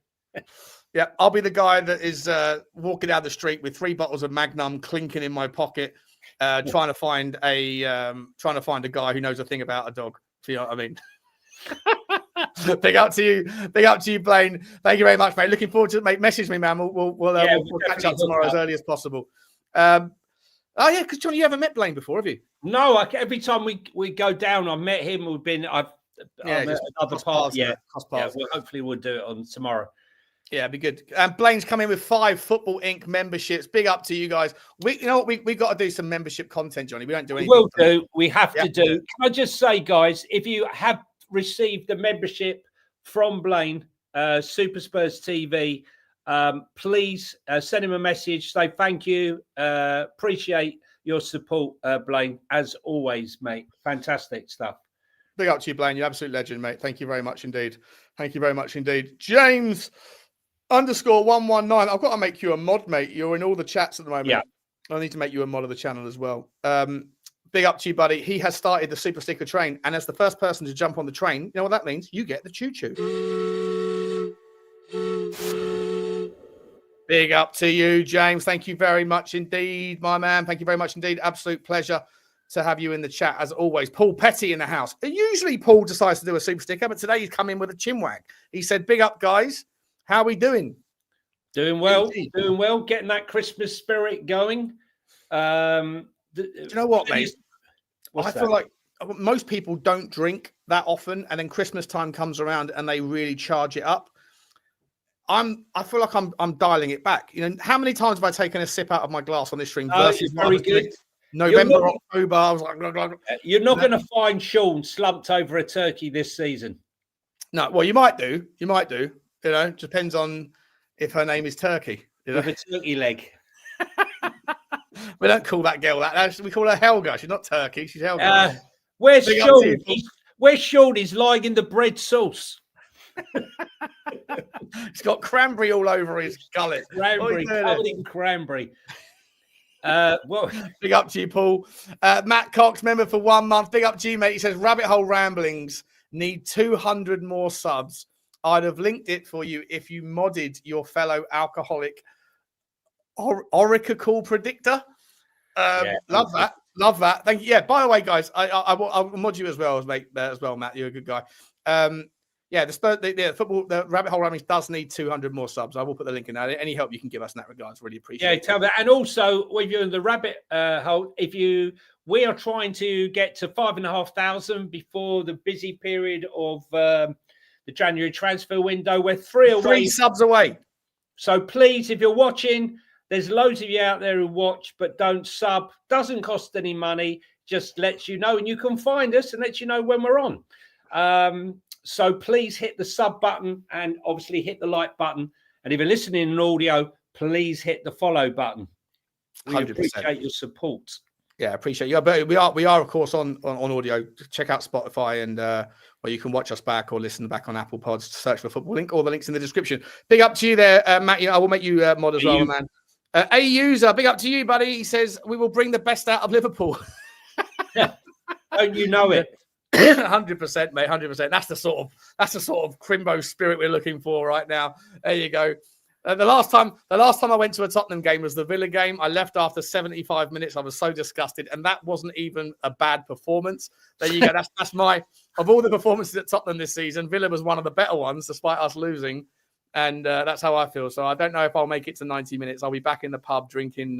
Yeah, I'll be the guy that is walking down the street with 3 bottles of Magnum clinking in my pocket, trying to find a guy who knows a thing about a dog. Do you know what I mean? Big up to you, Blaine. Thank you very much, mate. Looking forward to it, mate. Message me, man. We'll catch up tomorrow as early as possible. Because Johnny, you haven't met Blaine before, have you? No, every time we go down, I've met him. I've met another part. Hopefully we'll do it on tomorrow. Yeah, it'd be good. Blaine's come in with 5 Football Inc. memberships. Big up to you guys. We got to do some membership content, Johnny. We don't do anything. We have to do. Can I just say, guys, if you have received the membership from Blaine, Super Spurs TV, please send him a message. Say thank you. Appreciate your support, Blaine, as always, mate. Fantastic stuff. Big up to you, Blaine. You're an absolute legend, mate. Thank you very much indeed. James _119. I've got to make you a mod, mate. You're in all the chats at the moment. Yeah. I need to make you a mod of the channel as well. Big up to you, buddy. He has started the Super Sticker train, and as the first person to jump on the train, you know what that means? You get the choo-choo. Big up to you, James. Thank you very much indeed, my man. Thank you very much indeed. Absolute pleasure to have you in the chat, as always. Paul Petty in the house. Usually Paul decides to do a super sticker, but today he's come in with a chinwag. He said, big up, guys. How are we doing? Doing well. Doing well. Getting that Christmas spirit going. Do you know what, mate? I feel like most people don't drink that often, and then Christmas time comes around and they really charge it up. I feel like I'm dialing it back. You know, how many times have I taken a sip out of my glass on this stream versus very good. November, October? I was like, you're not going to find Sean slumped over a turkey this season. No, well, you might do. You know, depends on if her name is Turkey. You know? With a turkey leg. We don't call that girl that. We call her Helga. She's not Turkey. She's Helga. Where's Sean? Where's Sean? He's lying in the bread sauce. He's got cranberry all over his gullet. Covered in cranberry. Big up to you, Paul. Matt Cox, member for 1 month. Big up to you, mate. He says, Rabbit Hole Ramblings need 200 more subs. I'd have linked it for you if you modded your fellow alcoholic oracle predictor. Love that. Thank you. Yeah, by the way, guys, I'll mod you as well, mate. As well, Matt. You're a good guy. The Rabbit Hole Ramblings does need 200 more subs. I will put the link in there. Any help you can give us in that regards, really appreciate it. Yeah, tell that. And also, if you're in the Rabbit Hole, we are trying to get to 5,500 before the busy period of the January transfer window. We're 3 subs away. So please, if you're watching, there's loads of you out there who watch but don't sub. Doesn't cost any money. Just lets you know, and you can find us and lets you know when we're on. So please hit the sub button and obviously hit the like button. And if you're listening in audio, please hit the follow button. We 100%. Appreciate your support. Yeah, appreciate you. But we are of course on audio. Check out Spotify and where you can watch us back or listen back on Apple Pods. Search for Football Link. All the links in the description. Big up to you there, Matt. I will make you mod as well, man. A user, big up to you, buddy. He says we will bring the best out of Liverpool. Don't you know it? 100%, mate. 100%. That's the sort of Crimbo spirit we're looking for right now. There you go. The last time I went to a Tottenham game was the Villa game. I left after 75 minutes. I was so disgusted, and that wasn't even a bad performance. There you go. That's my of all the performances at Tottenham this season. Villa was one of the better ones, despite us losing, and that's how I feel. So I don't know if I'll make it to 90 minutes. I'll be back in the pub drinking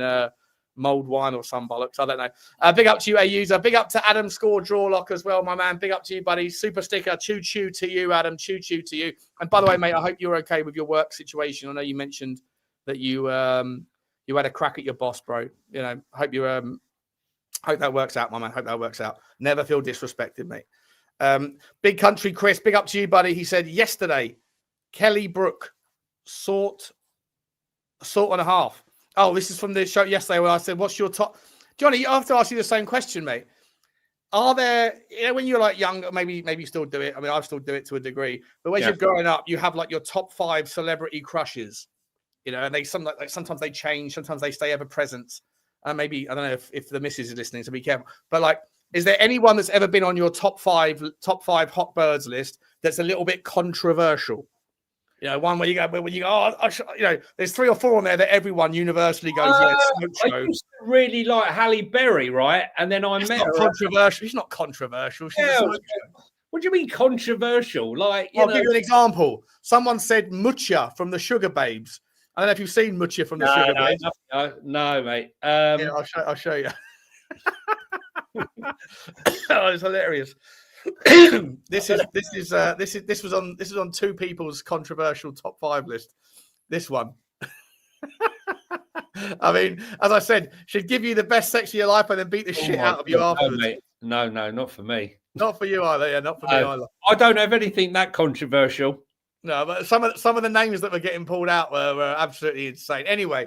mulled wine or some bollocks. I don't know. Big up to you, A-User. Big up to Adam Score Drawlock as well, my man. Big up to you, buddy. Super sticker. Choo-choo to you, Adam. Choo-choo to you. And by the way, mate, I hope you're okay with your work situation. I know you mentioned that you had a crack at your boss, bro. You know, I hope you hope that works out, my man. Hope that works out. Never feel disrespected, mate. Big Country Chris, big up to you, buddy. He said yesterday, Kelly Brook, sort and a half. Oh, this is from the show yesterday where I said, what's your top? Johnny, I have to ask you the same question, mate. Are there, when you're like young, maybe you still do it. I mean, I still do it to a degree. But when you're growing up, you have like your top 5 celebrity crushes, you know, and they sometimes they change, sometimes they stay ever present. Maybe, I don't know if the missus is listening, so be careful. But like, is there anyone that's ever been on your top five hot birds list that's a little bit controversial? You know, one where you go, you know, there's 3 or 4 on there that everyone universally goes, smoke show. I used to really like Halle Berry, right? And then I met her. Controversial. She's not controversial. She's a smoke show. What do you mean controversial? Like, I'll give you an example. Someone said Mucha from the Sugar Babes. I don't know if you've seen Mucha from the Sugar Babes. No, mate. Yeah, I'll show you. Oh, it's hilarious. This was on 2 people's controversial top 5 list. This one. I mean, as I said, she'd give you the best sex of your life and then beat the shit out of you afterwards. Mate. No, not for me. Not for you either. Yeah, not for me either. I don't have anything that controversial. No, but some of the names that were getting pulled out were absolutely insane. Anyway,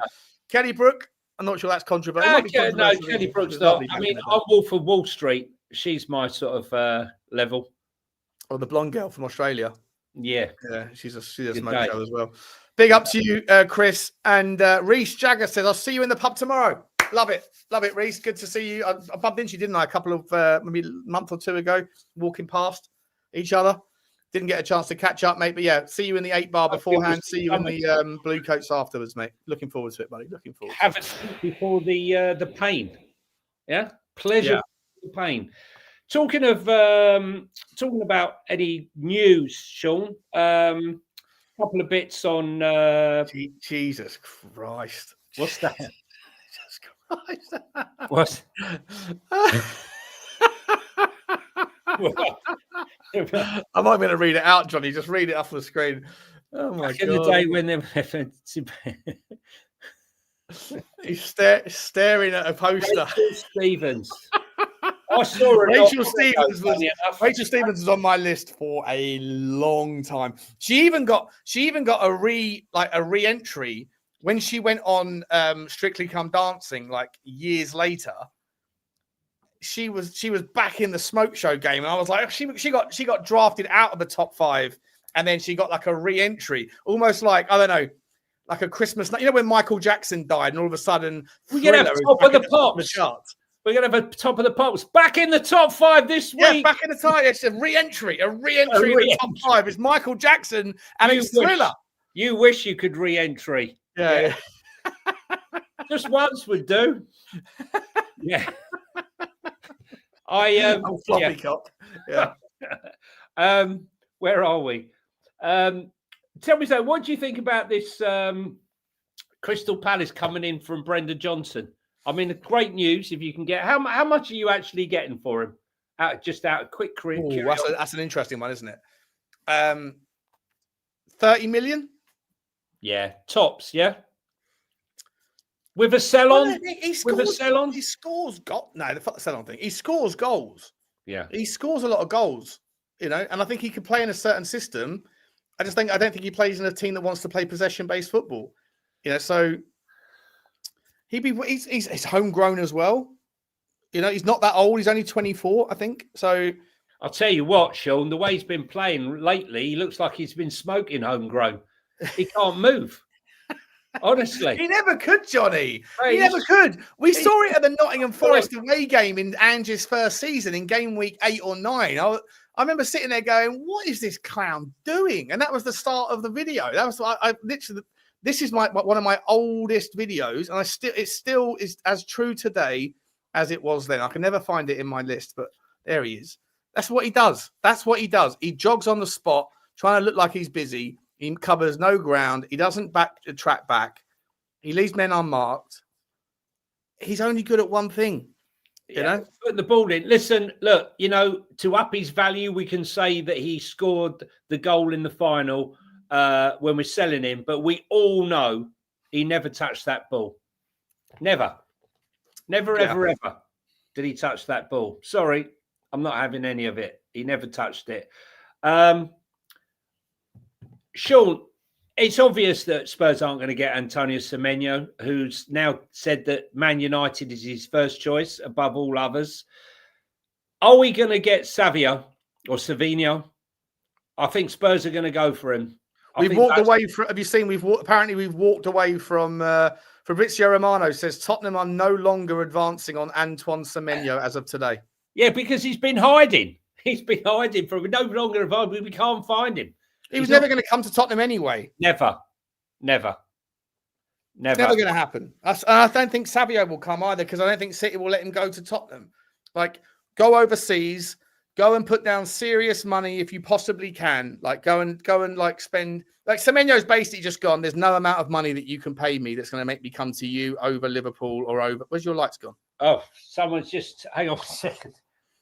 Kelly Brook, I'm not sure that's controversial. No, Kelly Brook's not. I mean, I'm Wolf of Wall Street. She's my sort of level. Or the blonde girl from Australia. Yeah, she's a smoke show as well. Big up to you, Chris. And Reese Jagger says, I'll see you in the pub tomorrow. Love it, Reese. Good to see you. I bumped into you, didn't I? A couple of maybe a month or 2 ago, walking past each other. Didn't get a chance to catch up, mate. But yeah, see you in the 8 bar beforehand. See you in the blue coats afterwards, mate. Looking forward to it, buddy. Looking forward. Have a seat before the pain. Yeah, pleasure, pain. Talking about any news, Sean. Couple of bits on. Jesus Christ! What's that? Jesus Christ! What? I'm not going to read it out, Johnny. Just read it off the screen. Oh my God! In the day when they he's staring at a poster. Rachel Stevens. I saw her. Rachel Stevens was on my list for a long time. She even got a re-entry when she went on Strictly Come Dancing like years later. She was back in the smoke show game, and I was like, she got drafted out of the top 5, and then she got like a re-entry, almost like, I don't know, like a Christmas night. You know when Michael Jackson died, and all of a sudden we're gonna have top of the pops. We're gonna have a top of the pops back in the top 5 this week. Yeah, back in the top. It's a re-entry. A re-entry in the top 5 is Michael Jackson, and it's Thriller. You wish you could re-entry. Yeah. Just once would do. Yeah. I'm floppy cock. Yeah. Where are we? Tell me, so what do you think about this Crystal Palace coming in from Brendan Johnson? I mean, great news if you can get. How much are you actually getting for him? Out of quick career. That's an interesting one, isn't it? 30 million. Yeah, tops. Yeah. With a sell on, he scores goals. No, the sell on thing. He scores goals. Yeah, he scores a lot of goals. You know, and I think he can play in a certain system. I don't think he plays in a team that wants to play possession-based football. You know, so he's homegrown as well. You know, he's not that old. He's only 24, I think. So I'll tell you what, Sean. The way he's been playing lately, he looks like he's been smoking homegrown. He can't move. Honestly, he never could, Johnny. He never could. We saw it at the Nottingham Forest away game in Ange's first season in game week 8 or 9. I remember sitting there going, "What is this clown doing?" And that was the start of the video. That was I literally. This is one of my oldest videos, and it still is as true today as it was then. I can never find it in my list, but there he is. That's what he does. He jogs on the spot, trying to look like he's busy. He covers no ground. He doesn't track back. He leaves men unmarked. he's only good at one thing. You know, put the ball in. Listen, look, to up his value, we can say that he scored the goal in the final when we're selling him, but we all know he never touched that ball. Never, ever did he touch that ball. Sorry, I'm not having any of it. He never touched it. Sean, it's obvious that Spurs aren't going to get Antonio Semenyo, who's now said that Man United is his first choice above all others. Are we going to get Savio or Savinho? I think Spurs are going to go for him. We've walked away from. Have you seen? Apparently we've walked away from. Fabrizio Romano says Tottenham are no longer advancing on Antoine Semenyo as of today. Yeah, because he's been hiding. He's been hiding for no longer advancing. We can't find him. He was never going to come to Tottenham anyway. Never going to happen. I don't think Savio will come either because I don't think City will let him go to Tottenham. Like, go overseas, go and put down serious money if you possibly can. Like, go and like spend. Like, Semenyo's basically just gone. There's no amount of money that you can pay me that's going to make me come to you over Liverpool or over. Where's your lights gone? Oh, someone's just. Hang on a second.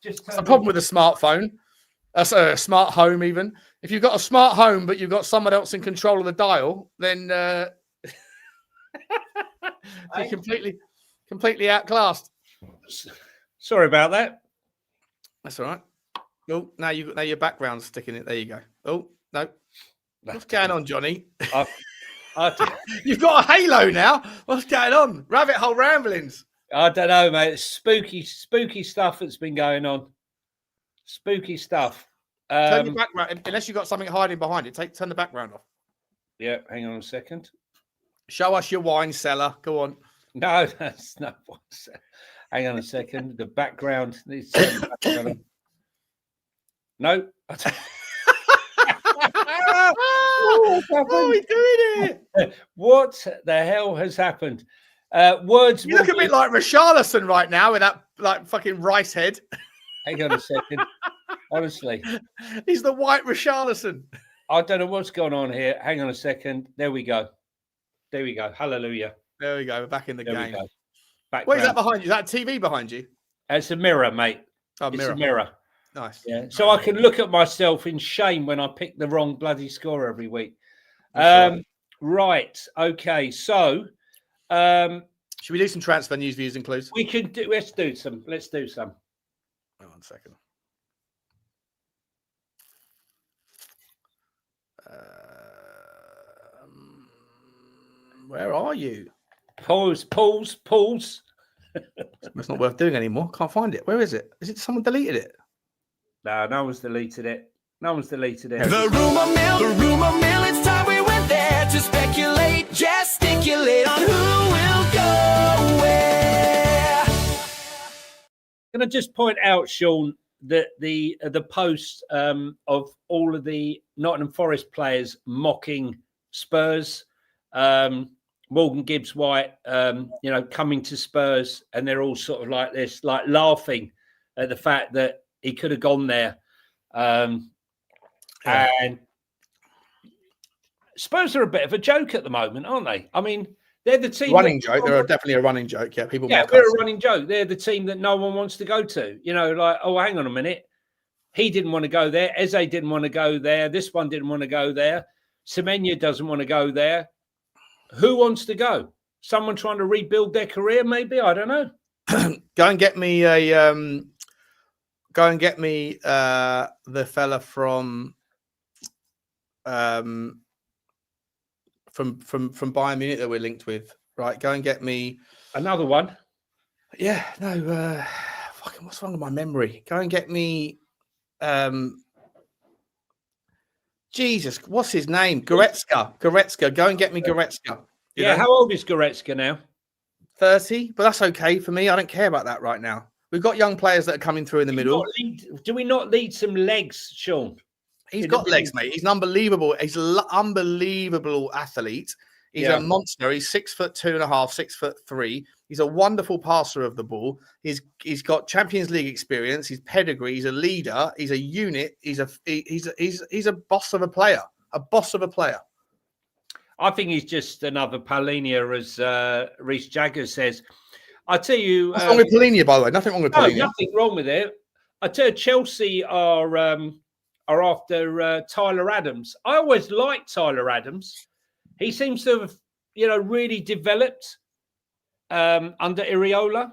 Just a problem with a smartphone. That's a smart home, even. If you've got a smart home, but you've got someone else in control of the dial, then you're completely outclassed. Sorry about that. That's all right. Oh, now your background's sticking it. There you go. Oh, no. What's going on, Johnny? You've got a halo now. What's going on? Rabbit hole ramblings. I don't know, mate. It's spooky stuff that's been going on. Spooky stuff. Turn your background, unless you've got something hiding behind it. Turn the background off. Yeah, hang on a second. Show us your wine cellar. Go on. No, that's not wine cellar. Hang on a second. The background needs No. Oh, he's doing it. What the hell has happened? Words. You look a bit like Richarlison right now with that like fucking rice head. Hang on a second. Honestly, he's the white Richarlison. I don't know what's going on here. Hang on a second. There we go. Hallelujah. There we go. We're back in the game. What is that behind you? Is that a TV behind you? It's a mirror, mate. Oh, it's a mirror. Nice. Yeah. So I can look at myself in shame when I pick the wrong bloody score every week. Right. Okay. So, should we do some transfer news, views, and clues? We can do. Let's do some. Hang on a second. Where are you? Pause. It's not worth doing anymore. Can't find it. Where is it? Is it someone deleted it? No one's deleted it. The rumor mill, it's time we went there to speculate, gesticulate on who will go where. Can I just point out, Sean, that the post of all of the Nottingham Forest players mocking Spurs, Morgan Gibbs-White, coming to Spurs, and they're all sort of like this, like laughing at the fact that he could have gone there. And Spurs are a bit of a joke at the moment, aren't they? I mean, they're the team. Running joke. They're definitely a running joke. Yeah, people. Yeah, they're a running joke. They're the team that no one wants to go to. Like, oh, hang on a minute. He didn't want to go there. Eze didn't want to go there. This one didn't want to go there. Semenya doesn't want to go there. Who wants to go? Someone trying to rebuild their career, maybe? I don't know. Go and get me the fella from Bayern Munich that we're linked with. Right, go and get me another one. Yeah, no, fucking what's wrong with my memory? Go and get me Jesus, what's his name? Goretzka. Go and get me Goretzka. Yeah, how old is Goretzka now? 30, but that's okay for me. I don't care about that right now. We've got young players that are coming through in the middle. Do we not need some legs, Sean? He's got legs, mate. He's an unbelievable. He's an unbelievable athlete. He's a monster. He's 6'2.5", 6'3". He's a wonderful passer of the ball. He's got Champions League experience. He's pedigree. He's a leader. He's a unit. He's a boss of a player. A boss of a player. I think he's just another Paulinho, as Reece Jagger says. I tell you, what's wrong with Polina, by the way? Nothing wrong with no, Polina. nothing wrong with it. I tell you, Chelsea are after Tyler Adams. I always liked Tyler Adams. He seems to have, really developed under Iriola.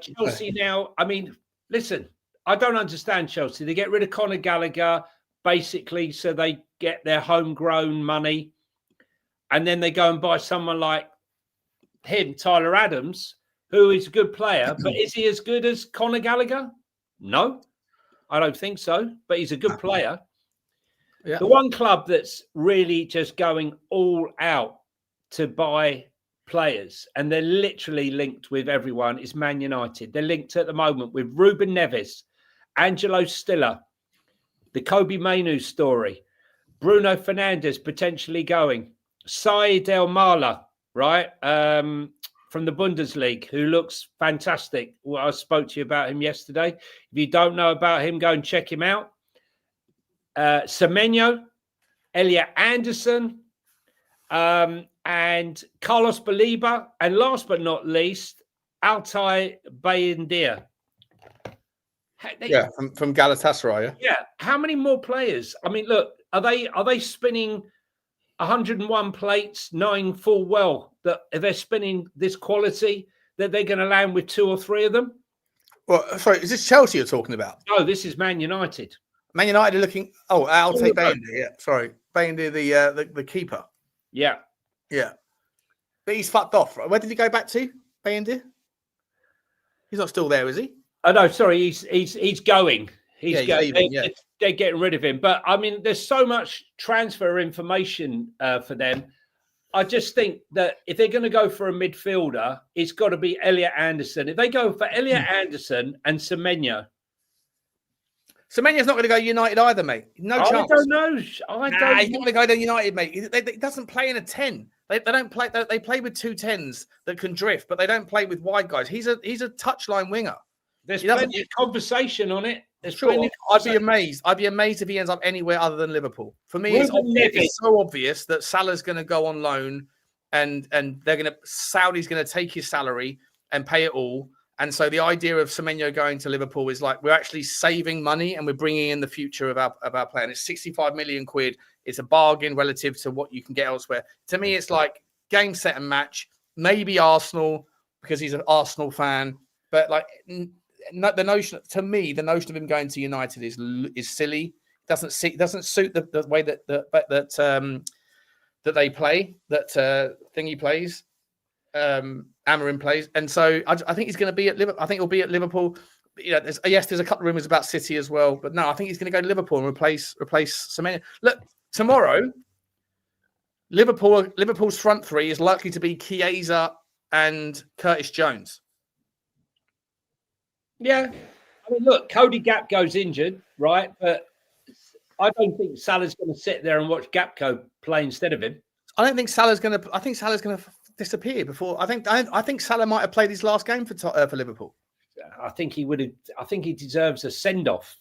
Chelsea now, I mean, listen, I don't understand Chelsea. They get rid of Conor Gallagher, basically, so they get their homegrown money. And then they go and buy someone like him, Tyler Adams, who is a good player. But is he as good as Conor Gallagher? No, I don't think so. But he's a good player. Yeah. The one club that's really just going all out to buy players, and they're literally linked with everyone, is Man United. They're linked at the moment with Ruben Neves, Angelo Stiller, the Kobe Mainu story, Bruno Fernandes potentially going, Said El Mala, right, from the Bundesliga, who looks fantastic. Well, I spoke to you about him yesterday. If you don't know about him, go and check him out. Semenyo, Elliot Anderson, and Carlos Baliba, and last but not least, Altay Bayindir. Yeah, from Galatasaray. Yeah. How many more players? I mean, look, are they spinning 101 plates, knowing full well that if they're spinning this quality, that they're going to land with 2 or 3 of them? Well, sorry, is this Chelsea you're talking about? No, this is Man United. Man United are looking. Oh, Altay Bayindir. Yeah, sorry, Bayindir, the keeper. Yeah. Yeah. But he's fucked off. Right? Where did he go back to, Bayindir? He's not still there, is he? Oh no, sorry, he's going. He's going. Leaving, They're getting rid of him. But I mean, there's so much transfer information for them. I just think that if they're going to go for a midfielder, it's got to be Elliot Anderson. If they go for Elliot Anderson and Semenyo, Semenyo's not going to go United either, mate. No chance. I don't know. He's not going to go to United, mate. He doesn't play in a 10. They don't play. They play with 2 10s that can drift, but they don't play with wide guys. He's a touchline winger. There's plenty of conversation on it. I'd be amazed. I'd be amazed if he ends up anywhere other than Liverpool. For me, it's so obvious that Salah's going to go on loan, and Saudi's going to take his salary and pay it all. And so the idea of Semenyo going to Liverpool is like, we're actually saving money and we're bringing in the future of our player. And it's 65 million quid. It's a bargain relative to what you can get elsewhere. To me, it's like game, set and match. Maybe Arsenal, because he's an Arsenal fan. But like the notion of him going to United is silly. Doesn't suit the way that they play, that thingy plays. Amarin plays, and so I think he's going to be at Liverpool. I think he'll be at Liverpool. There's a couple of rumors about City as well, but no, I think he's going to go to Liverpool and replace Semenyo. Look, tomorrow, Liverpool's front three is likely to be Chiesa and Curtis Jones. Yeah, I mean, look, Cody Gakpo's injured, right? But I don't think Salah's going to sit there and watch Gakpo play instead of him. I don't think Salah's going to. I think Salah's going to disappear before. I think Salah might have played his last game for Liverpool. I think he would have. I think he deserves a send off.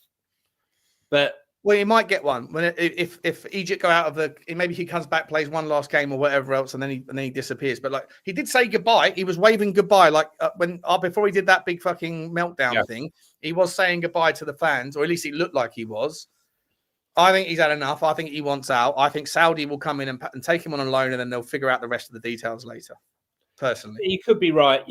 But he might get one if Egypt go out of maybe he comes back, plays one last game or whatever else, and then he disappears. But like he did say goodbye. He was waving goodbye before he did that big fucking meltdown thing. He was saying goodbye to the fans, or at least he looked like he was. I think he's had enough. I think he wants out. I think Saudi will come in and take him on a loan, and then they'll figure out the rest of the details later. Personally, you could be right.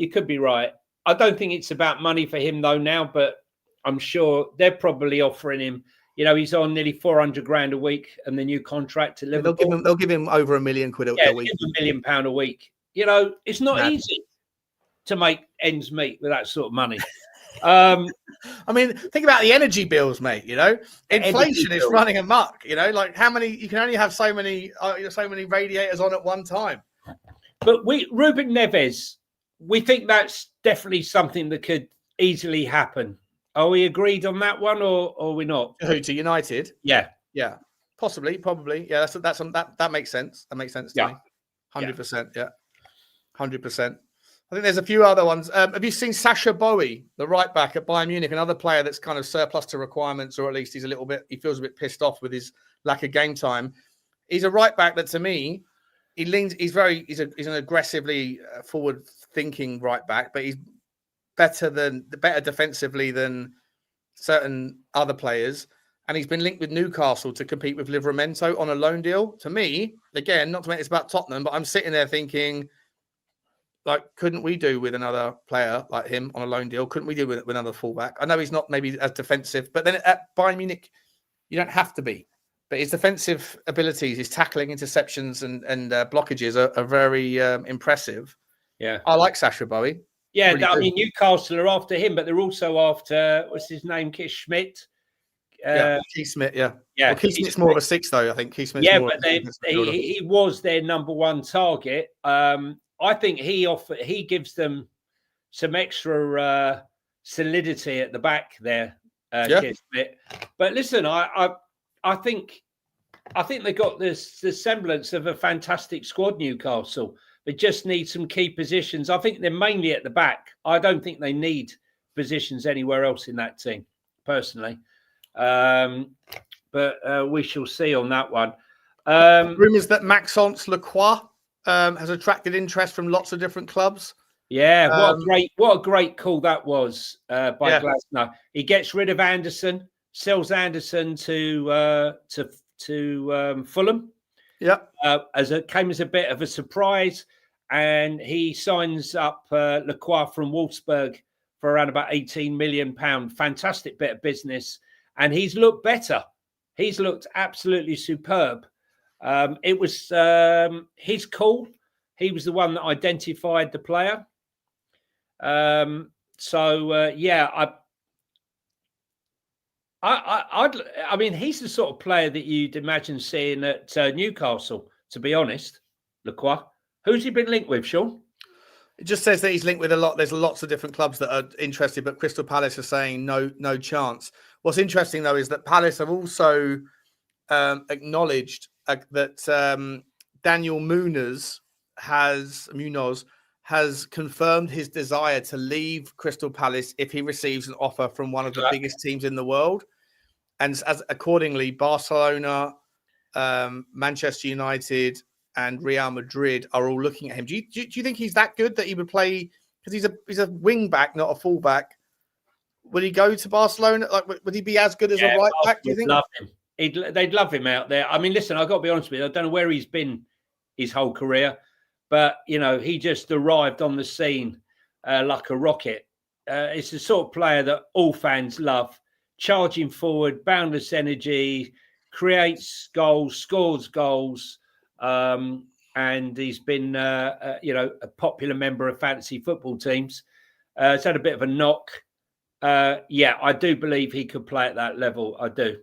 I don't think it's about money for him though now, but I'm sure they're probably offering him. He's on nearly 400 grand a week, and the new contract to Liverpool. They'll give him over £1 million a week. Give him £1 million a week. It's not easy to make ends meet with that sort of money. I mean, think about the energy bills, mate. Inflation is running amok. Like how many? You can only have so many radiators on at one time. But Ruben Neves, we think that's definitely something that could easily happen. Are we agreed on that one, or are we not? Who, to United? Yeah, possibly, probably. Yeah, that makes sense. That makes sense to me. 100%. Yeah, 100%. I think there's a few other ones. Have you seen Sasha Bowie, the right back at Bayern Munich, another player that's kind of surplus to requirements, or at least he feels a bit pissed off with his lack of game time. He's a right back that, to me, he leans. He's an aggressively forward-thinking right back, but he's better defensively than certain other players. And he's been linked with Newcastle to compete with Livramento on a loan deal. To me, again, not to make this about Tottenham, but I'm sitting there thinking, like, couldn't we do with another player like him on a loan deal? Couldn't we do with another fullback? I know he's not maybe as defensive, but then at Bayern Munich, you don't have to be. But his defensive abilities, his tackling, interceptions, and blockages are very impressive. Yeah, I like Sasha Bowie. Yeah, Really I do. mean Newcastle are after him, but they're also after what's his name, Keith Schmidt. Keith Smith. Yeah. Yeah, Well, Keith Smith's more of a 6, though. I think Keith Smith's yeah, more. but he was their number one target. I think he gives them some extra solidity at the back there, Keith Smith. But listen, I think they got the semblance of a fantastic squad, Newcastle. They just need some key positions. I think they're mainly at the back. I don't think they need positions anywhere else in that team, personally. But we shall see on that one. Rumours that Maxence Lacroix has attracted interest from lots of different clubs. Yeah, what a great call that was by Glasner. He gets rid of Anderson, sells Anderson to Fulham. Yeah, came as a bit of a surprise, and he signs up Lacroix from Wolfsburg for around about £18 million. Fantastic bit of business, and he's looked better. He's looked absolutely superb. It was his call. He was the one that identified the player. I mean, he's the sort of player that you'd imagine seeing at Newcastle, to be honest, Lacroix. Who's he been linked with, Sean? it just says that he's linked with a lot. There's lots of different clubs that are interested, but Crystal Palace are saying no chance. What's interesting, though, is that Palace have also acknowledged that Daniel Munoz has confirmed his desire to leave Crystal Palace if he receives an offer from one of the biggest teams in the world. And accordingly, Barcelona, Manchester United, and Real Madrid are all looking at him. Do you think he's that good that he would play? Because he's a wing back, not a full back. Would he go to Barcelona? Like, would he be as good as a right back? Do you think? Love him. They'd love him out there. I mean, listen, I've got to be honest with you. I don't know where he's been his whole career, but he just arrived on the scene like a rocket. It's the sort of player that all fans love. Charging forward, boundless energy, creates goals, scores goals, and he's been a popular member of fantasy football teams. It's had a bit of a knock. I do believe he could play at that level. I do.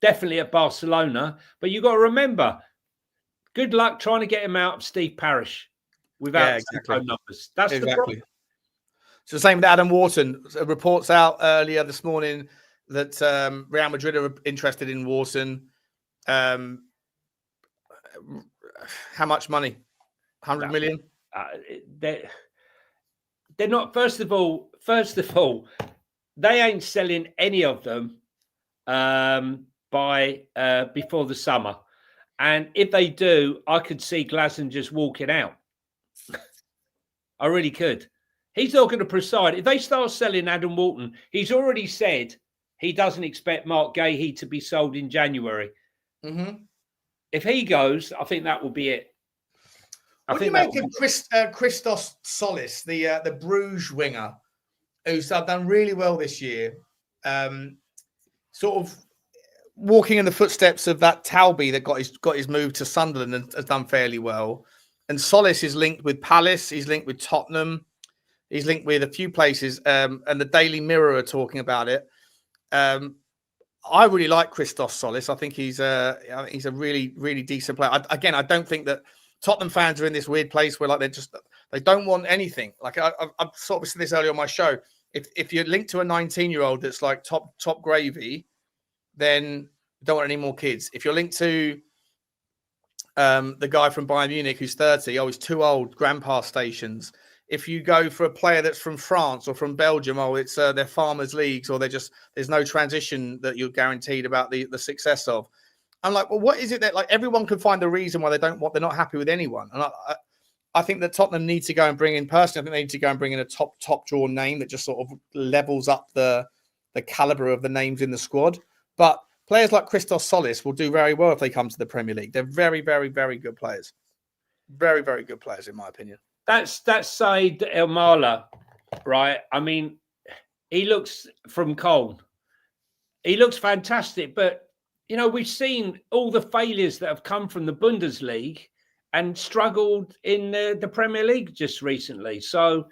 Definitely at Barcelona, but you've got to remember, good luck trying to get him out of Steve Parish without phone numbers. That's the problem. So the same with Adam Wharton. Reports out earlier this morning that Real Madrid are interested in Wharton. How much money? 100 million? They're not. First of all, they ain't selling any of them by before the summer. And if they do, I could see Glasson just walking out. I really could. He's not going to preside. If they start selling Adam Wharton, he's already said he doesn't expect Mark Gahey to be sold in January. Mm-hmm. If he goes, I think that will be it. What do you make of Christos Solis, the Bruges winger, who's done really well this year? Sort of walking in the footsteps of that Talby that got his move to Sunderland and has done fairly well. And Solis is linked with Palace. He's linked with Tottenham. He's linked with a few places. And the Daily Mirror are talking about it. I really like Christos Solis. I think he's a really, really decent player. I don't think that Tottenham fans are in this weird place where they don't want anything. Like I've sort of said this earlier on my show. If you're linked to a 19-year-old that's like top gravy, then you don't want any more kids. If you're linked to the guy from Bayern Munich who's 30, he's too old, grandpa stations. If you go for a player that's from France or from Belgium, it's their farmers' leagues, or there's no transition that you're guaranteed about the success of. I'm like, well, what is it that like everyone can find a reason why they're not happy with anyone? And I think that Tottenham need to go and bring in personally. I think they need to go and bring in a top draw name that just sort of levels up the caliber of the names in the squad. But players like Christos Solis will do very well if they come to the Premier League. They're very, very, very good players. Very, very good players, in my opinion. That's Said El Mala, right? I mean, he looks from Cole. He looks fantastic, but you know, we've seen all the failures that have come from the Bundesliga and struggled in the Premier League just recently. So,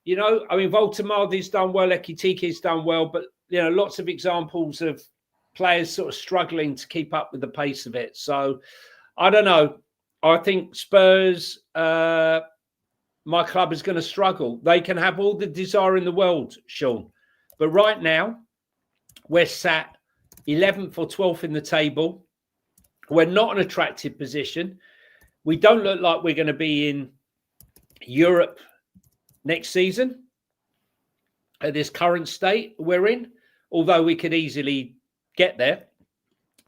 you know, I mean, Voltamardi's done well, Ekitiki's done well, but, you know, lots of examples of players sort of struggling to keep up with the pace of it. So, I don't know. I think Spurs, my club is going to struggle. They can have all the desire in the world, Sean. But right now, we're sat 11th or 12th in the table. We're not an attractive position. We don't look like we're going to be in Europe next season at this current state we're in, although we could easily get there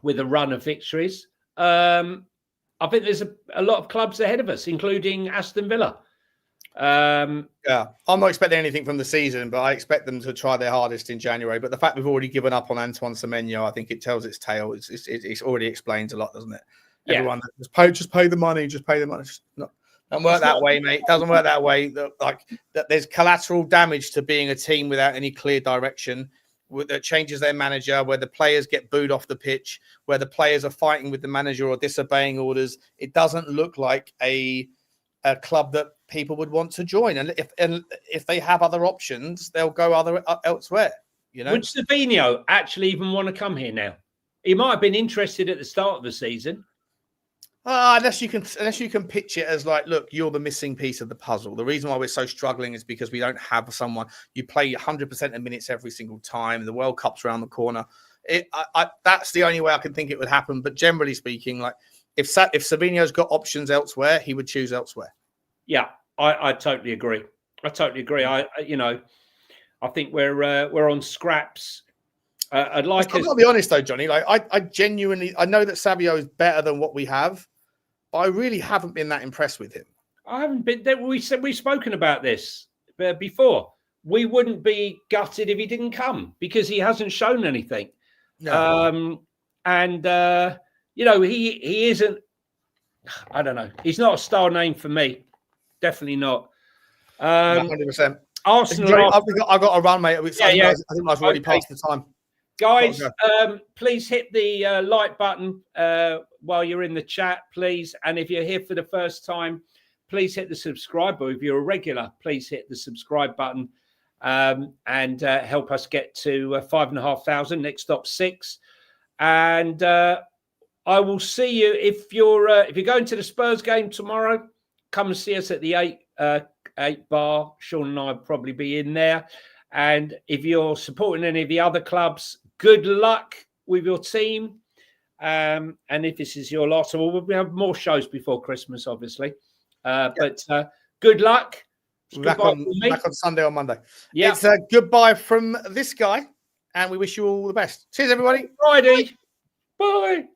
with a run of victories. I think there's a lot of clubs ahead of us, including Aston Villa. Yeah, I'm not expecting anything from the season, but I expect them to try their hardest in January. But the fact we've already given up on Antoine Semenyo, I think it tells its tale. It already explains a lot, doesn't it? Yeah. Everyone just pay the money, just pay the money. Doesn't work that way, mate. Doesn't work that way. Like that, there's collateral damage to being a team without any clear direction. That changes their manager, where the players get booed off the pitch, where the players are fighting with the manager or disobeying orders. It doesn't look like a club that people would want to join. And if they have other options, they'll go elsewhere. You know, would Savinho actually even want to come here now? He might have been interested at the start of the season. Unless you can pitch it as like, look, you're the missing piece of the puzzle. The reason why we're so struggling is because we don't have someone. You play 100% of minutes every single time. The World Cup's around the corner. That's the only way I can think it would happen. But generally speaking, like if Savinho's got options elsewhere, he would choose elsewhere. Yeah, I totally agree. I think we're on scraps. I've got to be honest though, Johnny. Like I genuinely, I know that Savio is better than what we have, but I really haven't been that impressed with him. I haven't been there. We've spoken about this before. We wouldn't be gutted if he didn't come because he hasn't shown anything. No. He isn't. I don't know. He's not a star name for me. Definitely not. 100%. Arsenal. Johnny, I've got a run, mate. I think I've already passed the time. Guys, please hit the like button while you're in the chat, please. And if you're here for the first time, please hit the subscribe button. If you're a regular, please hit the subscribe button and help us get to 5,500. Next stop 6. And I will see you if you're going to the Spurs game tomorrow. Come and see us at the 8 bar. Sean and I will probably be in there. And if you're supporting any of the other clubs, good luck with your team. And if this is your last, we'll have more shows before Christmas, obviously. But good luck. Back on Sunday or Monday. Yeah. It's a goodbye from this guy, and we wish you all the best. Cheers, everybody. Friday. Bye.